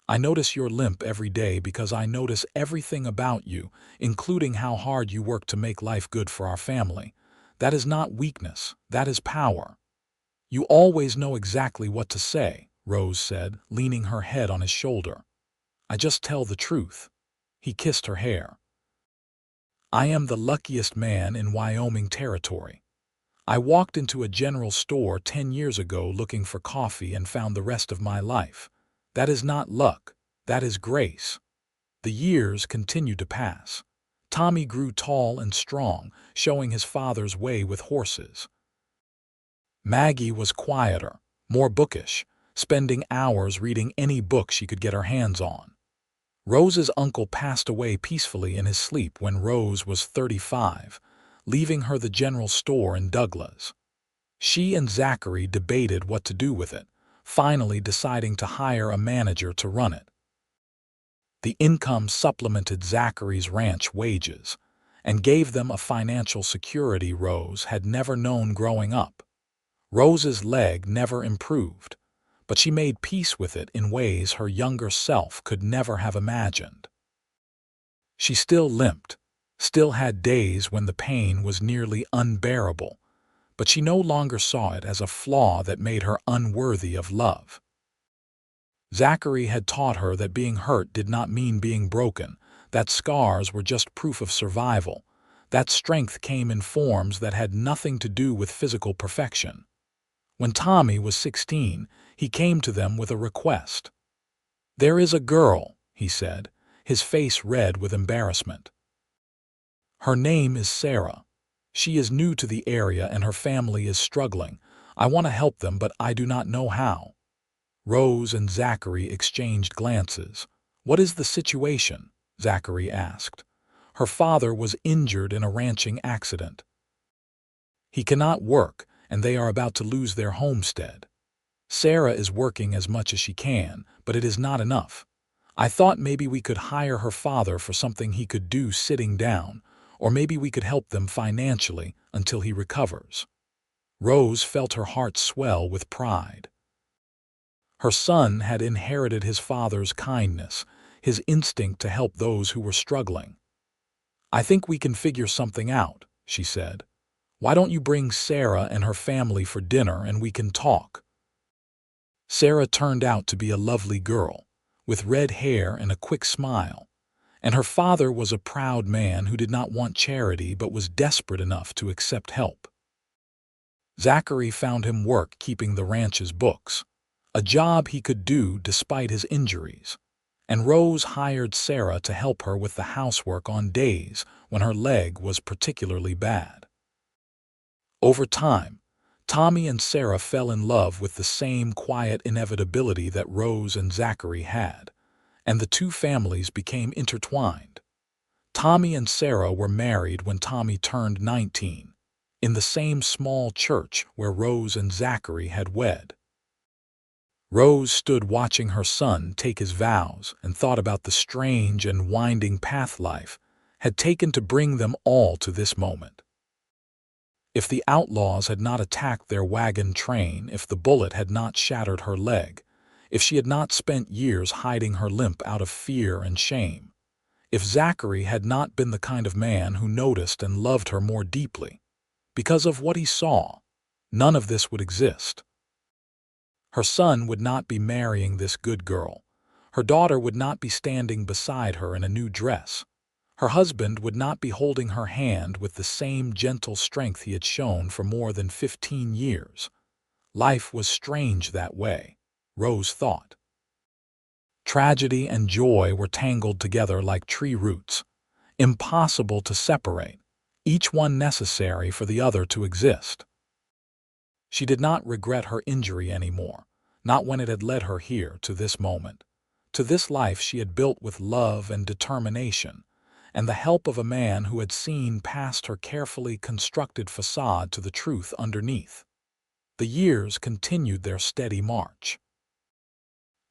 I notice your limp every day because I notice everything about you, including how hard you work to make life good for our family. That is not weakness, that is power. You always know exactly what to say," Rose said, leaning her head on his shoulder. "I just tell the truth." He kissed her hair. "I am the luckiest man in Wyoming territory. I walked into a general store 10 years ago looking for coffee and found the rest of my life. That is not luck, that is grace." The years continued to pass. Tommy grew tall and strong, showing his father's way with horses. Maggie was quieter, more bookish, spending hours reading any book she could get her hands on. Rose's uncle passed away peacefully in his sleep when Rose was 35, leaving her the general store in Douglas. She and Zachary debated what to do with it, finally deciding to hire a manager to run it. The income supplemented Zachary's ranch wages and gave them a financial security Rose had never known growing up. Rose's leg never improved, but she made peace with it in ways her younger self could never have imagined. She still limped, still had days when the pain was nearly unbearable, but she no longer saw it as a flaw that made her unworthy of love. Zachary had taught her that being hurt did not mean being broken, that scars were just proof of survival, that strength came in forms that had nothing to do with physical perfection. When Tommy was 16, he came to them with a request. "There is a girl," he said, his face red with embarrassment. "Her name is Sarah. She is new to the area and her family is struggling. I want to help them, but I do not know how." Rose and Zachary exchanged glances. "What is the situation?" Zachary asked. "Her father was injured in a ranching accident. He cannot work, and they are about to lose their homestead. Sarah is working as much as she can, but it is not enough. I thought maybe we could hire her father for something he could do sitting down, or maybe we could help them financially until he recovers." Rose felt her heart swell with pride. Her son had inherited his father's kindness, his instinct to help those who were struggling. "I think we can figure something out," she said. "Why don't you bring Sarah and her family for dinner and we can talk?" Sarah turned out to be a lovely girl, with red hair and a quick smile, and her father was a proud man who did not want charity but was desperate enough to accept help. Zachary found him work keeping the ranch's books, a job he could do despite his injuries, and Rose hired Sarah to help her with the housework on days when her leg was particularly bad. Over time, Tommy and Sarah fell in love with the same quiet inevitability that Rose and Zachary had, and the two families became intertwined. Tommy and Sarah were married when Tommy turned 19, in the same small church where Rose and Zachary had wed. Rose stood watching her son take his vows and thought about the strange and winding path life had taken to bring them all to this moment. If the outlaws had not attacked their wagon train, if the bullet had not shattered her leg, if she had not spent years hiding her limp out of fear and shame, if Zachary had not been the kind of man who noticed and loved her more deeply, because of what he saw, none of this would exist. Her son would not be marrying this good girl. Her daughter would not be standing beside her in a new dress. Her husband would not be holding her hand with the same gentle strength he had shown for more than 15 years. Life was strange that way, Rose thought. Tragedy and joy were tangled together like tree roots, impossible to separate, each one necessary for the other to exist. She did not regret her injury anymore, not when it had led her here to this moment, to this life she had built with love and determination, and the help of a man who had seen past her carefully constructed facade to the truth underneath. The years continued their steady march.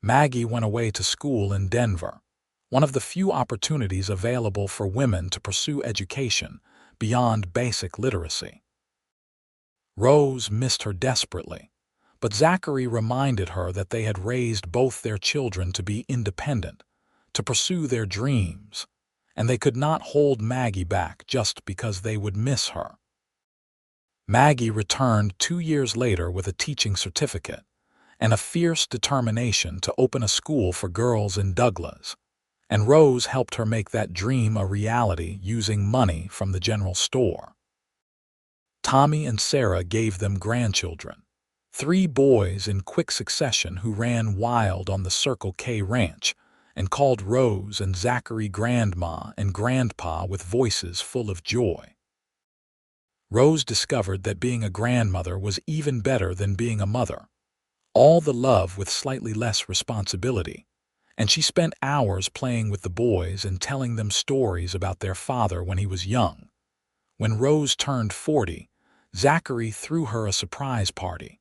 Maggie went away to school in Denver, one of the few opportunities available for women to pursue education beyond basic literacy. Rose missed her desperately, but Zachary reminded her that they had raised both their children to be independent, to pursue their dreams, and they could not hold Maggie back just because they would miss her. Maggie returned 2 years later with a teaching certificate and a fierce determination to open a school for girls in Douglas, and Rose helped her make that dream a reality using money from the general store. Tommy and Sarah gave them grandchildren, 3 boys in quick succession who ran wild on the Circle K ranch and called Rose and Zachary Grandma and Grandpa with voices full of joy. Rose discovered that being a grandmother was even better than being a mother. All the love with slightly less responsibility, and she spent hours playing with the boys and telling them stories about their father when he was young. When Rose turned 40, Zachary threw her a surprise party.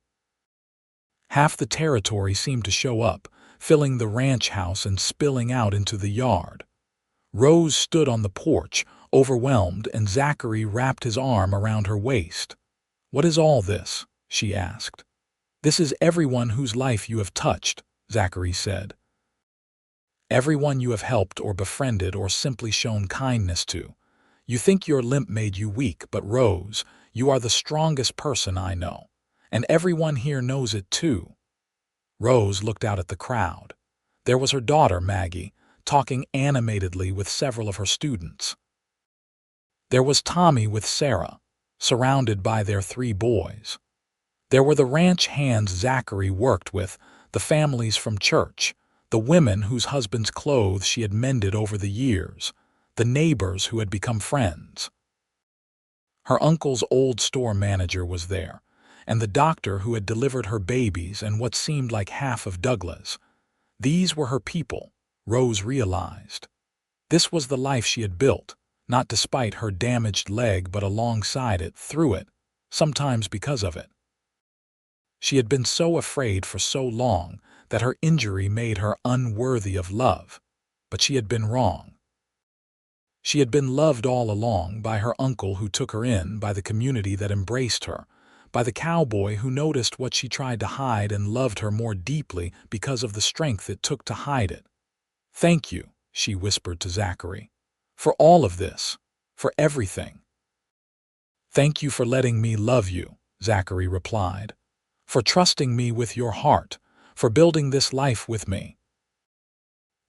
Half the territory seemed to show up, filling the ranch house and spilling out into the yard. Rose stood on the porch, overwhelmed, and Zachary wrapped his arm around her waist. "What is all this?" she asked. "This is everyone whose life you have touched," Zachary said. "Everyone you have helped or befriended or simply shown kindness to. You think your limp made you weak, but Rose, you are the strongest person I know, and everyone here knows it too." Rose looked out at the crowd. There was her daughter, Maggie, talking animatedly with several of her students. There was Tommy with Sarah, surrounded by their 3 boys. There were the ranch hands Zachary worked with, the families from church, the women whose husbands' clothes she had mended over the years, the neighbors who had become friends. Her uncle's old store manager was there, and the doctor who had delivered her babies and what seemed like half of Douglas. These were her people, Rose realized. This was the life she had built, not despite her damaged leg but alongside it, through it, sometimes because of it. She had been so afraid for so long that her injury made her unworthy of love, but she had been wrong. She had been loved all along by her uncle who took her in, by the community that embraced her, by the cowboy who noticed what she tried to hide and loved her more deeply because of the strength it took to hide it. "Thank you," she whispered to Zachary, "for all of this, for everything." "Thank you for letting me love you," Zachary replied, "for trusting me with your heart, for building this life with me."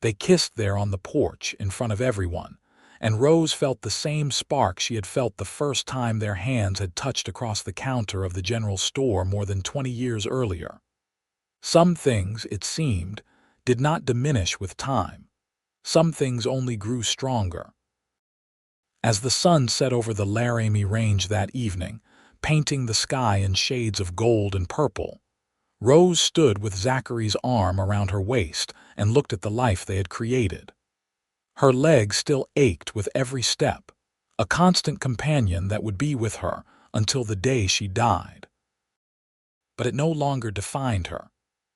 They kissed there on the porch in front of everyone, and Rose felt the same spark she had felt the first time their hands had touched across the counter of the general store more than 20 years earlier. Some things, it seemed, did not diminish with time. Some things only grew stronger. As the sun set over the Laramie Range that evening, painting the sky in shades of gold and purple, Rose stood with Zachary's arm around her waist and looked at the life they had created. Her leg still ached with every step, a constant companion that would be with her until the day she died. But it no longer defined her.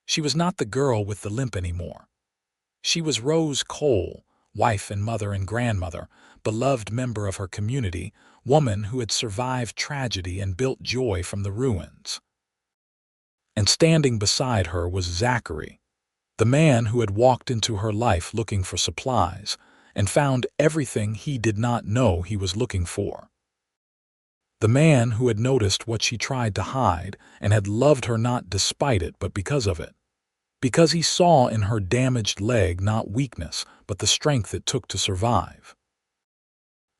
She was not the girl with the limp anymore. She was Rose Cole, wife and mother and grandmother, beloved member of her community, woman who had survived tragedy and built joy from the ruins. And standing beside her was Zachary, the man who had walked into her life looking for supplies and found everything he did not know he was looking for. The man who had noticed what she tried to hide and had loved her not despite it but because of it. Because he saw in her damaged leg not weakness but the strength it took to survive.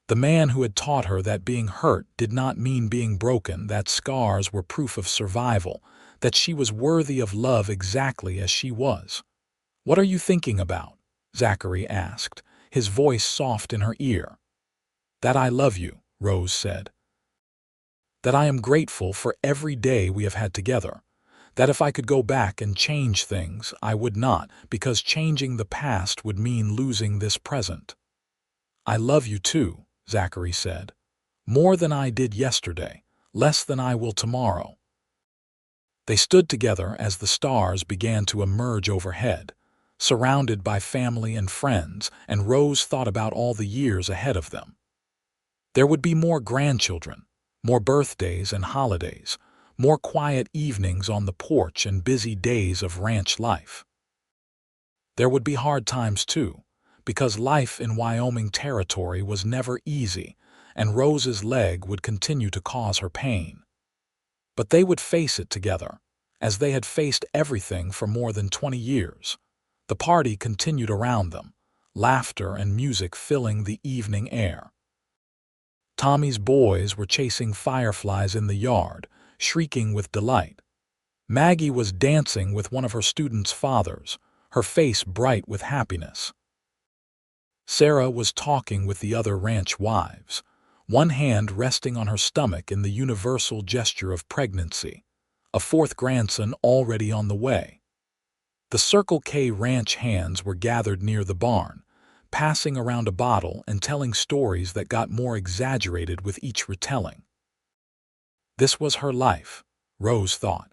The man who had taught her that being hurt did not mean being broken, that scars were proof of survival, that she was worthy of love exactly as she was. "What are you thinking about?" Zachary asked, his voice soft in her ear. "That I love you," Rose said. "That I am grateful for every day we have had together. That if I could go back and change things, I would not, because changing the past would mean losing this present." "I love you too," Zachary said. "More than I did yesterday, less than I will tomorrow." They stood together as the stars began to emerge overhead, surrounded by family and friends, and Rose thought about all the years ahead of them. There would be more grandchildren, more birthdays and holidays, more quiet evenings on the porch and busy days of ranch life. There would be hard times too, because life in Wyoming territory was never easy, and Rose's leg would continue to cause her pain. But they would face it together, as they had faced everything for more than 20 years. The party continued around them, laughter and music filling the evening air. Tommy's boys were chasing fireflies in the yard, shrieking with delight. Maggie was dancing with one of her students' fathers, her face bright with happiness. Sarah was talking with the other ranch wives, one hand resting on her stomach in the universal gesture of pregnancy, a fourth grandson already on the way. The Circle K ranch hands were gathered near the barn, passing around a bottle and telling stories that got more exaggerated with each retelling. This was her life, Rose thought.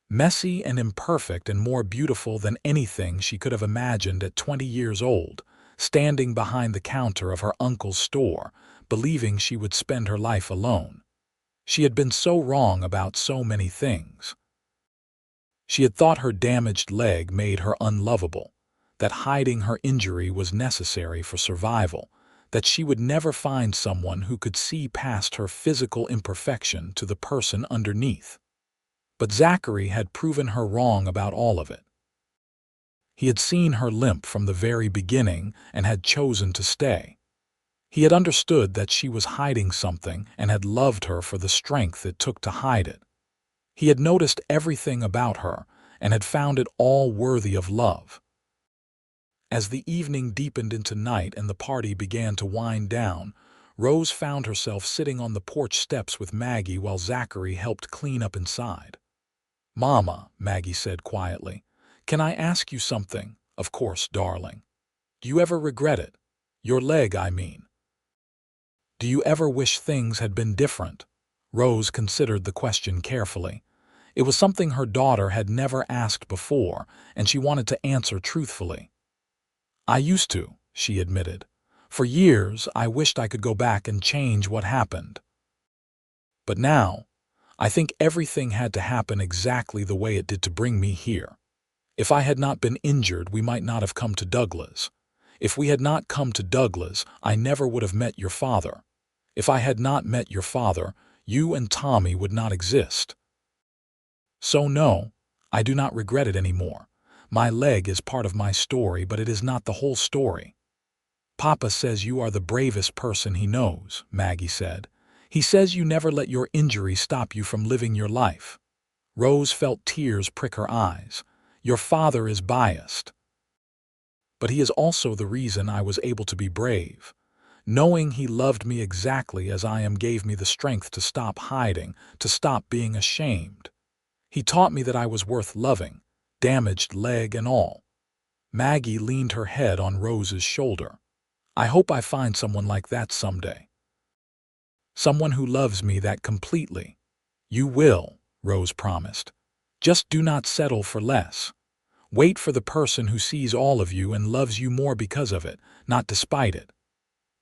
Messy and imperfect and more beautiful than anything she could have imagined at 20 years old, standing behind the counter of her uncle's store, believing she would spend her life alone. She had been so wrong about so many things. She had thought her damaged leg made her unlovable, that hiding her injury was necessary for survival, that she would never find someone who could see past her physical imperfection to the person underneath. But Zachary had proven her wrong about all of it. He had seen her limp from the very beginning and had chosen to stay. He had understood that she was hiding something and had loved her for the strength it took to hide it. He had noticed everything about her and had found it all worthy of love. As the evening deepened into night and the party began to wind down, Rose found herself sitting on the porch steps with Maggie while Zachary helped clean up inside. "Mama," Maggie said quietly, "can I ask you something?" "Of course, darling." "Do you ever regret it? Your leg, I mean. Do you ever wish things had been different?" Rose considered the question carefully. It was something her daughter had never asked before, and she wanted to answer truthfully. "I used to," she admitted. "For years, I wished I could go back and change what happened. But now, I think everything had to happen exactly the way it did to bring me here. If I had not been injured, we might not have come to Douglas. If we had not come to Douglas, I never would have met your father. If I had not met your father, you and Tommy would not exist. So no, I do not regret it anymore. My leg is part of my story, but it is not the whole story." "Papa says you are the bravest person he knows," Maggie said. "He says you never let your injury stop you from living your life." Rose felt tears prick her eyes. "Your father is biased." but he is also the reason I was able to be brave. Knowing he loved me exactly as I am gave me the strength to stop hiding, to stop being ashamed. He taught me that I was worth loving, damaged leg and all. Maggie leaned her head on Rose's shoulder. I hope I find someone like that someday. Someone who loves me that completely. You will, Rose promised. Just do not settle for less. Wait for the person who sees all of you and loves you more because of it, not despite it.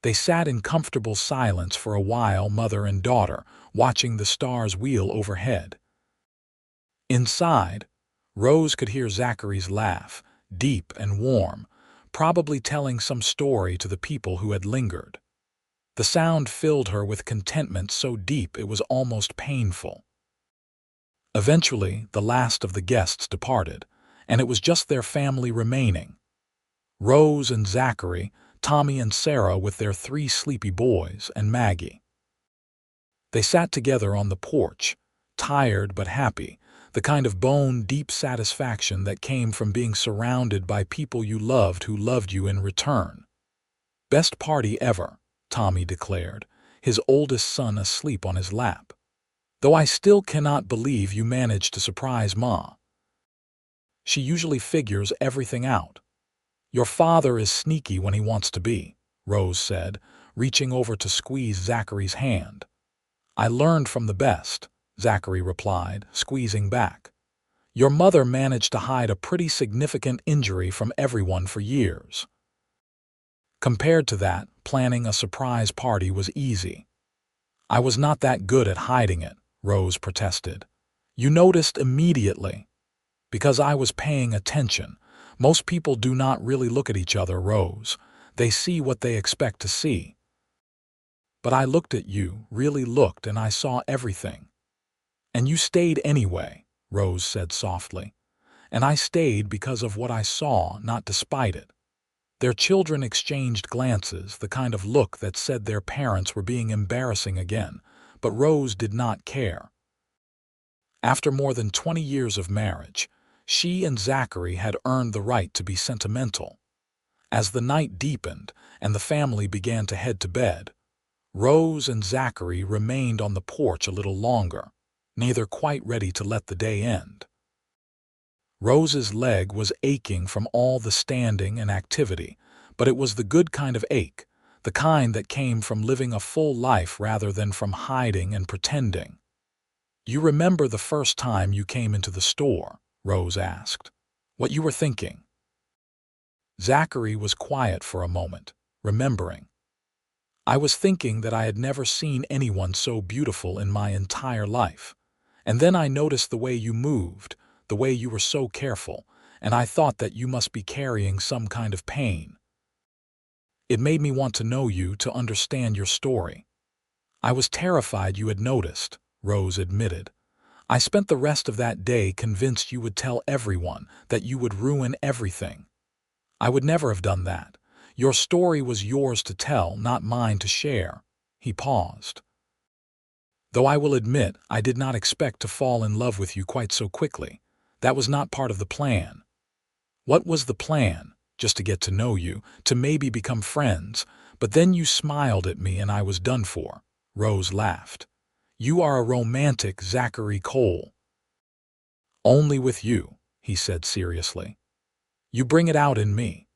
They sat in comfortable silence for a while, mother and daughter, watching the stars wheel overhead. Inside, Rose could hear Zachary's laugh, deep and warm, probably telling some story to the people who had lingered. The sound filled her with contentment so deep it was almost painful. Eventually, the last of the guests departed, and it was just their family remaining. Rose and Zachary, Tommy and Sarah with their 3 sleepy boys, and Maggie. They sat together on the porch, tired but happy, the kind of bone-deep satisfaction that came from being surrounded by people you loved who loved you in return. Best party ever, Tommy declared, his oldest son asleep on his lap. Though I still cannot believe you managed to surprise Ma. She usually figures everything out. Your father is sneaky when he wants to be, Rose said, reaching over to squeeze Zachary's hand. I learned from the best, Zachary replied, squeezing back. Your mother managed to hide a pretty significant injury from everyone for years. Compared to that, planning a surprise party was easy. I was not that good at hiding it, Rose protested. You noticed immediately. Because I was paying attention. Most people do not really look at each other, Rose. They see what they expect to see. But I looked at you, really looked, and I saw everything. And you stayed anyway, Rose said softly. And I stayed because of what I saw, not despite it. Their children exchanged glances, the kind of look that said their parents were being embarrassing again, but Rose did not care. After more than 20 years of marriage, she and Zachary had earned the right to be sentimental. As the night deepened and the family began to head to bed, Rose and Zachary remained on the porch a little longer, neither quite ready to let the day end. Rose's leg was aching from all the standing and activity, but it was the good kind of ache, the kind that came from living a full life rather than from hiding and pretending. You remember the first time you came into the store? Rose asked. What you were thinking? Zachary was quiet for a moment, remembering. I was thinking that I had never seen anyone so beautiful in my entire life. And then I noticed the way you moved, the way you were so careful, and I thought that you must be carrying some kind of pain. It made me want to know you, to understand your story. I was terrified you had noticed, Rose admitted. I spent the rest of that day convinced you would tell everyone, that you would ruin everything. I would never have done that. Your story was yours to tell, not mine to share. He paused. Though I will admit, I did not expect to fall in love with you quite so quickly. That was not part of the plan. What was the plan? Just to get to know you, to maybe become friends, but then you smiled at me and I was done for. Rose laughed. You are a romantic, Zachary Cole. Only with you, he said seriously. You bring it out in me.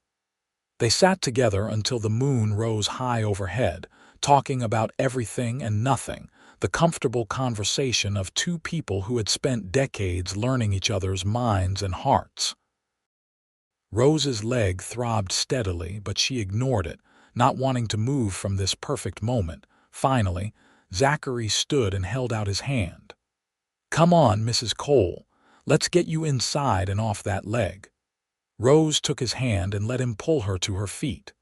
They sat together until the moon rose high overhead, talking about everything and nothing, the comfortable conversation of 2 people who had spent decades learning each other's minds and hearts. Rose's leg throbbed steadily, but she ignored it, not wanting to move from this perfect moment. Finally, Zachary stood and held out his hand. Come on, Mrs. Cole. Let's get you inside and off that leg. Rose took his hand and let him pull her to her feet.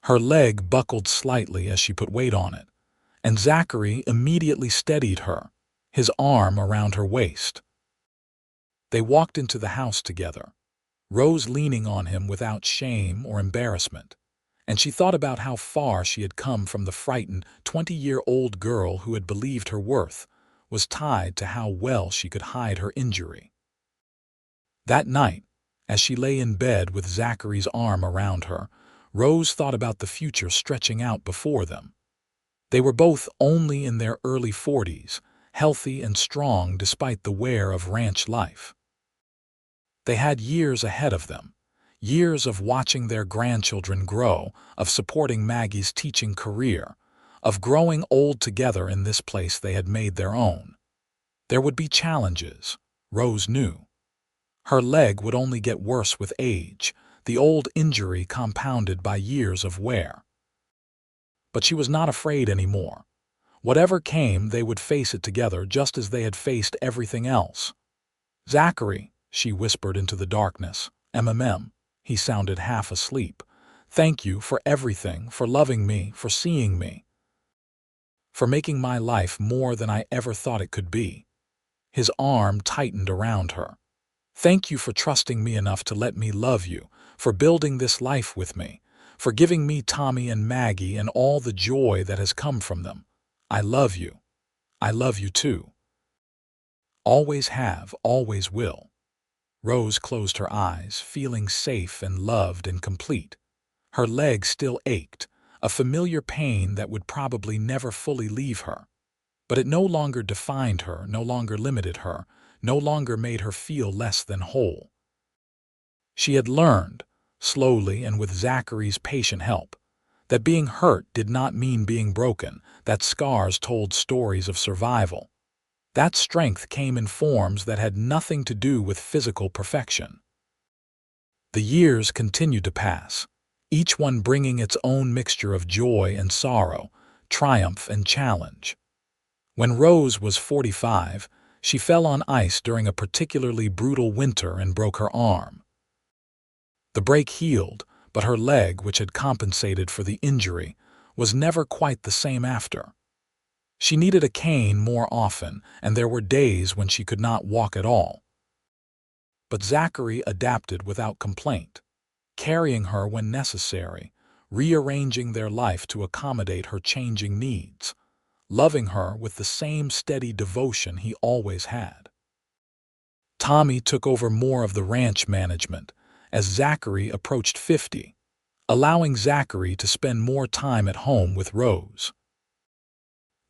Her leg buckled slightly as she put weight on it, and Zachary immediately steadied her, his arm around her waist. They walked into the house together, Rose leaning on him without shame or embarrassment, and she thought about how far she had come from the frightened 20-year-old girl who had believed her worth was tied to how well she could hide her injury. That night, As she lay in bed with Zachary's arm around her, Rose thought about the future stretching out before them. They were both only in their early 40s, healthy and strong despite the wear of ranch life. They had years ahead of them, years of watching their grandchildren grow, of supporting Maggie's teaching career, of growing old together in this place they had made their own. There would be challenges, Rose knew. Her leg would only get worse with age, the old injury compounded by years of wear. But she was not afraid anymore. Whatever came, they would face it together just as they had faced everything else. "Zachary," she whispered into the darkness. "MMM." He sounded half asleep. "Thank you for everything, for loving me, for seeing me, for making my life more than I ever thought it could be." His arm tightened around her. "Thank you for trusting me enough to let me love you, for building this life with me, for giving me Tommy and Maggie and all the joy that has come from them. I love you. I love you too. Always have, always will." Rose closed her eyes, feeling safe and loved and complete. Her leg still ached, a familiar pain that would probably never fully leave her. But it no longer defined her, no longer limited her, no longer made her feel less than whole. She had learned, slowly and with Zachary's patient help, that being hurt did not mean being broken, that scars told stories of survival. That strength came in forms that had nothing to do with physical perfection. The years continued to pass, each one bringing its own mixture of joy and sorrow, triumph and challenge. When Rose was 45, she fell on ice during a particularly brutal winter and broke her arm. The break healed, but her leg, which had compensated for the injury, was never quite the same after. She needed a cane more often, and there were days when she could not walk at all. But Zachary adapted without complaint, carrying her when necessary, rearranging their life to accommodate her changing needs, loving her with the same steady devotion he always had. Tommy took over more of the ranch management as Zachary approached 50, allowing Zachary to spend more time at home with Rose.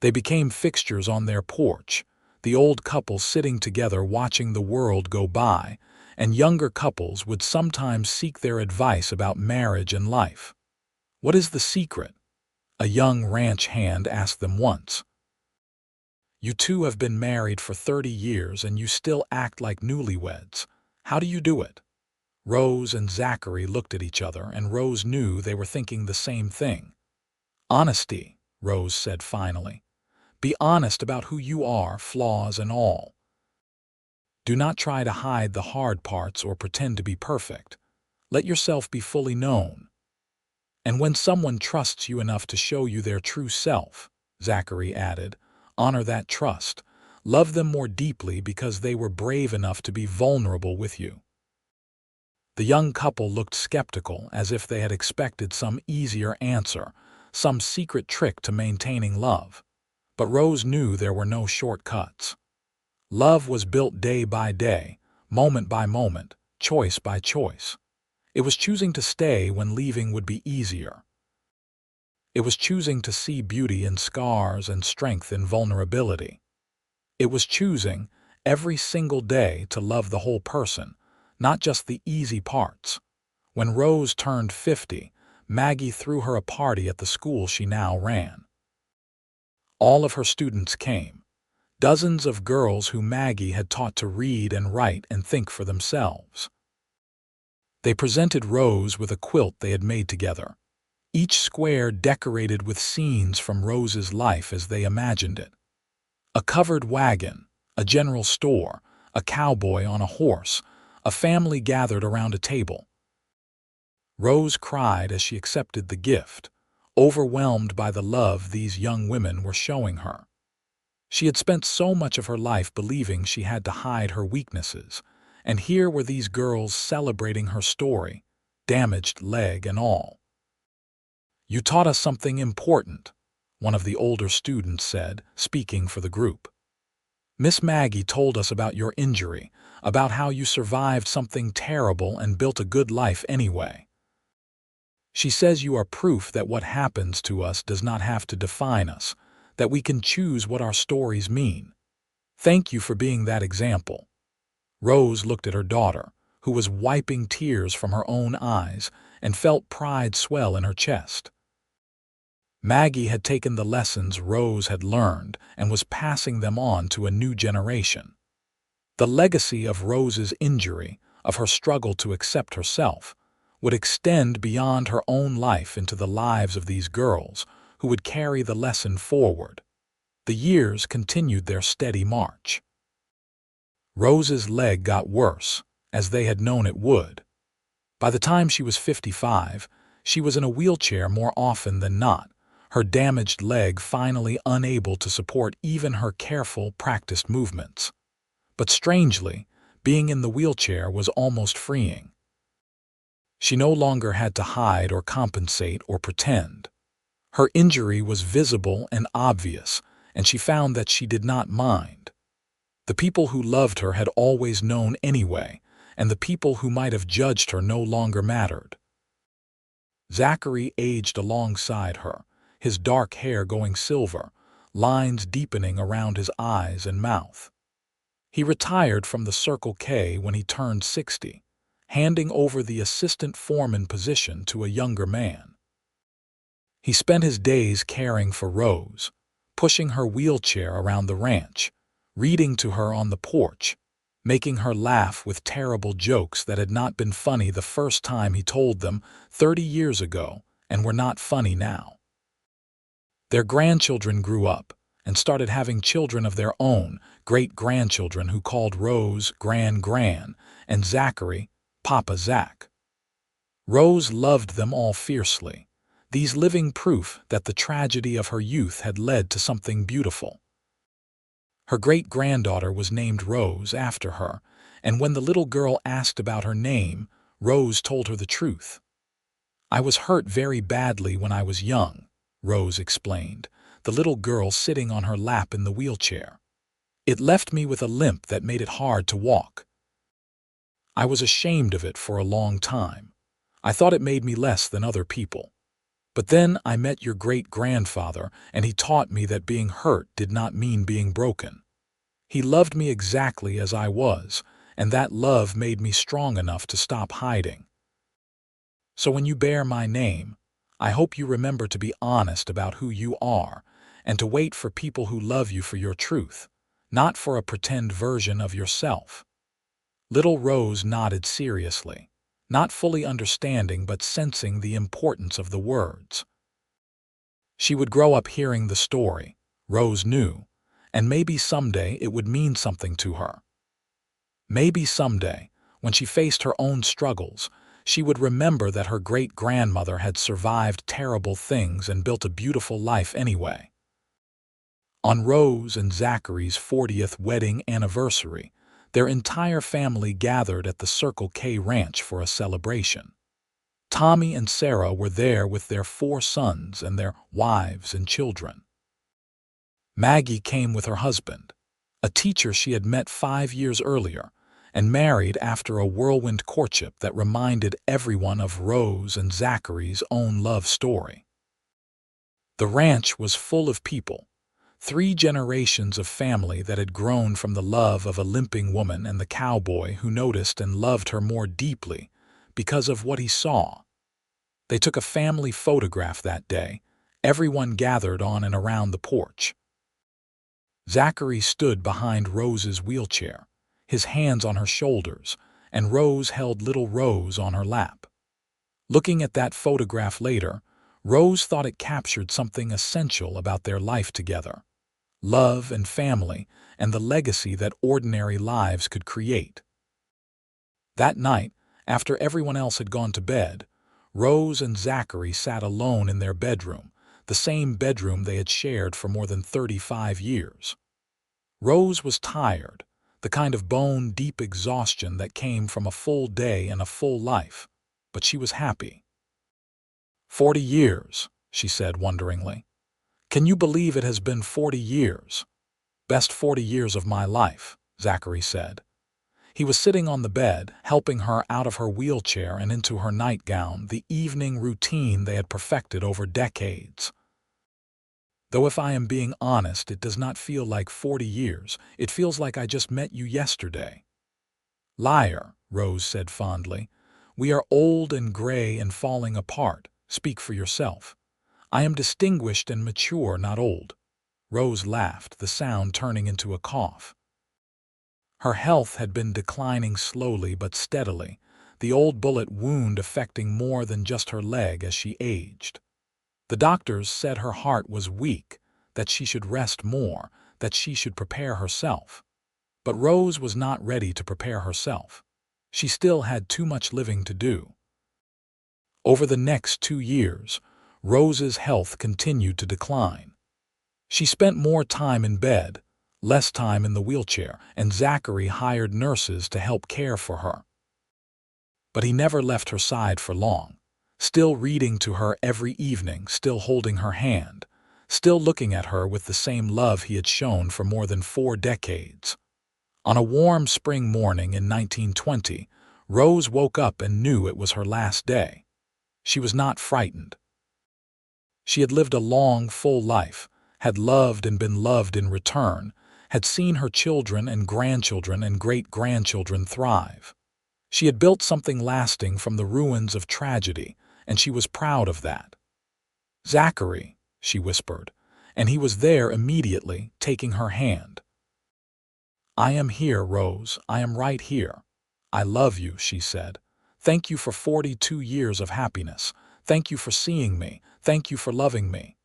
They became fixtures on their porch, the old couple sitting together watching the world go by, and younger couples would sometimes seek their advice about marriage and life. "What is the secret?" a young ranch hand asked them once. "You two have been married for 30 years and you still act like newlyweds. How do you do it?" Rose and Zachary looked at each other, and Rose knew they were thinking the same thing. "Honesty," Rose said finally. "Be honest about who you are, flaws and all. Do not try to hide the hard parts or pretend to be perfect. Let yourself be fully known. And when someone trusts you enough to show you their true self," Zachary added, "honor that trust. Love them more deeply because they were brave enough to be vulnerable with you." The young couple looked skeptical, as if they had expected some easier answer, some secret trick to maintaining love. But Rose knew there were no shortcuts. Love was built day by day, moment by moment, choice by choice. It was choosing to stay when leaving would be easier. It was choosing to see beauty in scars and strength in vulnerability. It was choosing, every single day, to love the whole person, not just the easy parts. When Rose turned 50, Maggie threw her a party at the school she now ran. All of her students came, dozens of girls who Maggie had taught to read and write and think for themselves. They presented Rose with a quilt they had made together, each square decorated with scenes from Rose's life as they imagined it. A covered wagon, a general store, a cowboy on a horse, a family gathered around a table. Rose cried as she accepted the gift, overwhelmed by the love these young women were showing her. She had spent so much of her life believing she had to hide her weaknesses, and here were these girls celebrating her story, damaged leg and all. "You taught us something important," one of the older students said, speaking for the group. Miss Maggie told us about your injury, about how you survived something terrible and built a good life anyway. She says you are proof that what happens to us does not have to define us, that we can choose what our stories mean. Thank you for being that example." Rose looked at her daughter, who was wiping tears from her own eyes, and felt pride swell in her chest. Maggie had taken the lessons Rose had learned and was passing them on to a new generation. The legacy of Rose's injury, of her struggle to accept herself, would extend beyond her own life into the lives of these girls who would carry the lesson forward. The years continued their steady march. Rose's leg got worse, as they had known it would. By the time she was 55, she was in a wheelchair more often than not, her damaged leg finally unable to support even her careful, practiced movements. But strangely, being in the wheelchair was almost freeing. She no longer had to hide or compensate or pretend. Her injury was visible and obvious, and she found that she did not mind. The people who loved her had always known anyway, and the people who might have judged her no longer mattered. Zachary aged alongside her, his dark hair going silver, lines deepening around his eyes and mouth. He retired from the Circle K when he turned 60, handing over the assistant foreman position to a younger man. He spent his days caring for Rose, pushing her wheelchair around the ranch, reading to her on the porch, making her laugh with terrible jokes that had not been funny the first time he told them 30 years ago and were not funny now. Their grandchildren grew up and started having children of their own, great-grandchildren who called Rose Gran and Zachary Papa Zach. Rose loved them all fiercely, these living proof that the tragedy of her youth had led to something beautiful. Her great-granddaughter was named Rose after her, and when the little girl asked about her name, Rose told her the truth. "I was hurt very badly when I was young," Rose explained, the little girl sitting on her lap in the wheelchair. "It left me with a limp that made it hard to walk. I was ashamed of it for a long time. I thought it made me less than other people. But then I met your great-grandfather, and he taught me that being hurt did not mean being broken. He loved me exactly as I was, and that love made me strong enough to stop hiding. So when you bear my name, I hope you remember to be honest about who you are, and to wait for people who love you for your truth, not for a pretend version of yourself." Little Rose nodded seriously, not fully understanding but sensing the importance of the words. She would grow up hearing the story, Rose knew, and maybe someday it would mean something to her. Maybe someday, when she faced her own struggles, she would remember that her great-grandmother had survived terrible things and built a beautiful life anyway. On Rose and Zachary's 40th wedding anniversary, their entire family gathered at the Circle K Ranch for a celebration. Tommy and Sarah were there with their 4 sons and their wives and children. Maggie came with her husband, a teacher she had met 5 years earlier, and married after a whirlwind courtship that reminded everyone of Rose and Zachary's own love story. The ranch was full of people, 3 generations of family that had grown from the love of a limping woman and the cowboy who noticed and loved her more deeply because of what he saw. They took a family photograph that day, everyone gathered on and around the porch. Zachary stood behind Rose's wheelchair, his hands on her shoulders, and Rose held little Rose on her lap. Looking at that photograph later, Rose thought it captured something essential about their life together: love and family, and the legacy that ordinary lives could create. That night, after everyone else had gone to bed, Rose and Zachary sat alone in their bedroom, the same bedroom they had shared for more than 35 years. Rose was tired, the kind of bone-deep exhaustion that came from a full day and a full life, but she was happy. 40 years, she said wonderingly. Can you believe it has been 40 years? Best 40 years of my life, Zachary said. He was sitting on the bed, helping her out of her wheelchair and into her nightgown, the evening routine they had perfected over decades. Though if I am being honest, it does not feel like 40 years. It feels like I just met you yesterday. Liar, Rose said fondly. We are old and gray and falling apart. Speak for yourself. I am distinguished and mature, not old. Rose laughed, the sound turning into a cough. Her health had been declining slowly but steadily, the old bullet wound affecting more than just her leg as she aged. The doctors said her heart was weak, that she should rest more, that she should prepare herself. But Rose was not ready to prepare herself. She still had too much living to do. Over the next 2 years, Rose's health continued to decline. She spent more time in bed, less time in the wheelchair, and Zachary hired nurses to help care for her. But he never left her side for long, still reading to her every evening, still holding her hand, still looking at her with the same love he had shown for more than 4 decades. On a warm spring morning in 1920, Rose woke up and knew it was her last day. She was not frightened. She had lived a long, full life, had loved and been loved in return, had seen her children and grandchildren and great-grandchildren thrive. She had built something lasting from the ruins of tragedy, and she was proud of that. Zachary, she whispered, and he was there immediately, taking her hand. I am here, Rose, I am right here. I love you, she said. Thank you for 42 years of happiness. Thank you for seeing me. Thank you for loving me.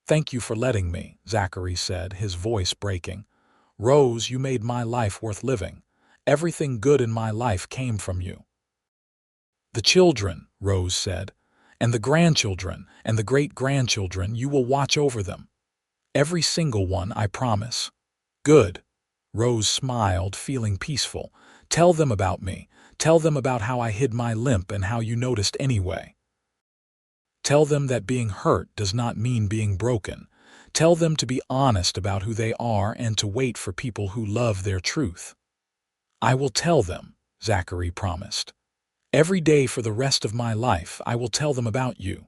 Thank you for letting me, Zachary said, his voice breaking. Rose, you made my life worth living. Everything good in my life came from you. The children, Rose said, and the grandchildren and the great-grandchildren, you will watch over them. Every single one, I promise. Good. Rose smiled, feeling peaceful. Tell them about me. Tell them about how I hid my limp and how you noticed anyway. Tell them that being hurt does not mean being broken. Tell them to be honest about who they are and to wait for people who love their truth. I will tell them, Zachary promised. Every day for the rest of my life, I will tell them about you.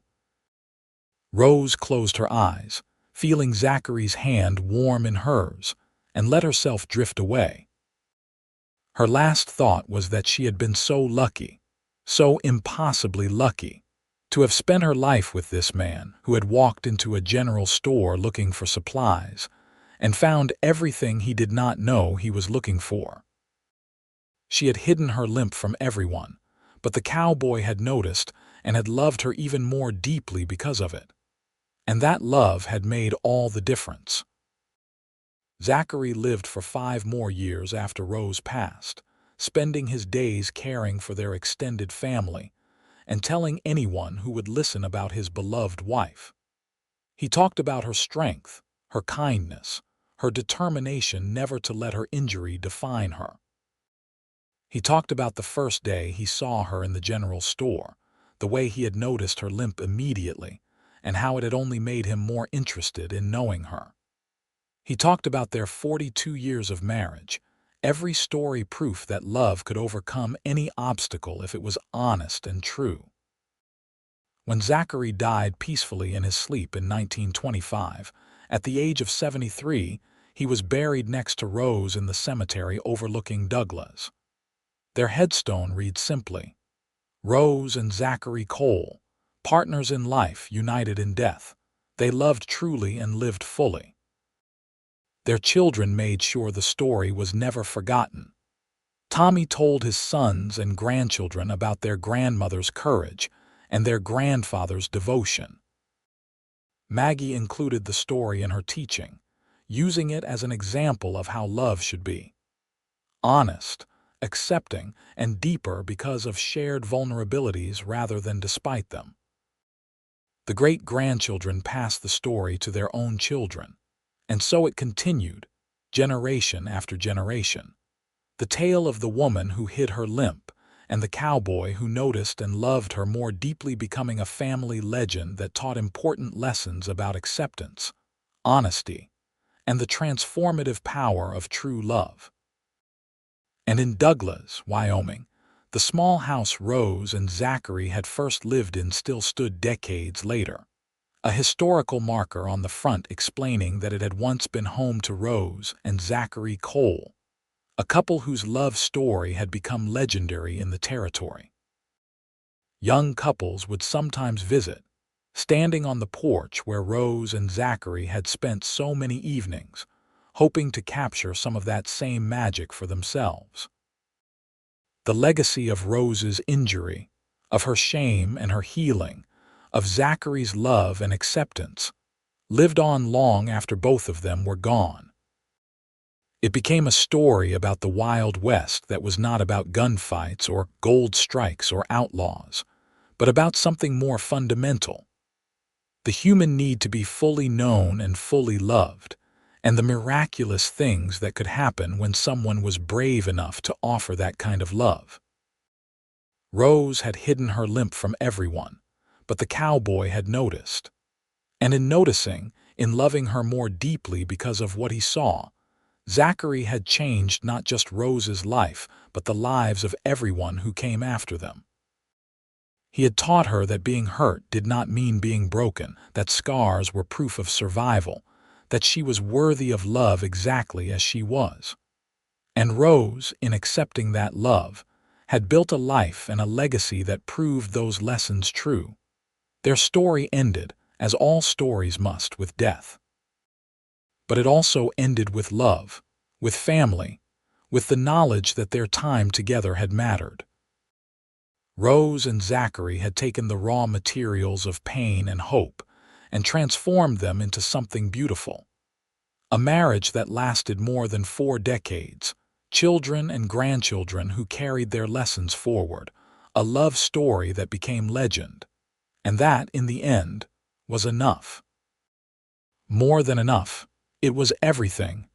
Rose closed her eyes, feeling Zachary's hand warm in hers, and let herself drift away. Her last thought was that she had been so lucky, so impossibly lucky, to have spent her life with this man who had walked into a general store looking for supplies and found everything he did not know he was looking for. She had hidden her limp from everyone, but the cowboy had noticed and had loved her even more deeply because of it. And that love had made all the difference. Zachary lived for 5 more years after Rose passed, spending his days caring for their extended family and telling anyone who would listen about his beloved wife. He talked about her strength, her kindness, her determination never to let her injury define her. He talked about the first day he saw her in the general store, the way he had noticed her limp immediately, and how it had only made him more interested in knowing her. He talked about their 42 years of marriage, every story proof that love could overcome any obstacle if it was honest and true. When Zachary died peacefully in his sleep in 1925, at the age of 73, he was buried next to Rose in the cemetery overlooking Douglas. Their headstone reads simply, Rose and Zachary Cole, partners in life, united in death. They loved truly and lived fully. Their children made sure the story was never forgotten. Tommy told his sons and grandchildren about their grandmother's courage and their grandfather's devotion. Maggie included the story in her teaching, using it as an example of how love should be. Honest, accepting, and deeper because of shared vulnerabilities rather than despite them. The great-grandchildren passed the story to their own children, and so it continued, generation after generation. The tale of the woman who hid her limp and the cowboy who noticed and loved her more deeply, becoming a family legend that taught important lessons about acceptance, honesty, and the transformative power of true love. And in Douglas, Wyoming, the small house Rose and Zachary had first lived in still stood decades later, a historical marker on the front explaining that it had once been home to Rose and Zachary Cole, a couple whose love story had become legendary in the territory. Young couples would sometimes visit, standing on the porch where Rose and Zachary had spent so many evenings, hoping to capture some of that same magic for themselves. The legacy of Rose's injury, of her shame and her healing, of Zachary's love and acceptance, lived on long after both of them were gone. It became a story about the Wild West that was not about gunfights or gold strikes or outlaws, but about something more fundamental: the human need to be fully known and fully loved, and the miraculous things that could happen when someone was brave enough to offer that kind of love. Rose had hidden her limp from everyone, but the cowboy had noticed. And in noticing, in loving her more deeply because of what he saw, Zachary had changed not just Rose's life, but the lives of everyone who came after them. He had taught her that being hurt did not mean being broken, that scars were proof of survival, that she was worthy of love exactly as she was. And Rose, in accepting that love, had built a life and a legacy that proved those lessons true. Their story ended, as all stories must, with death. But it also ended with love, with family, with the knowledge that their time together had mattered. Rose and Zachary had taken the raw materials of pain and hope and transformed them into something beautiful. A marriage that lasted more than 4 decades, children and grandchildren who carried their lessons forward, a love story that became legend. And that, in the end, was enough. More than enough. It was everything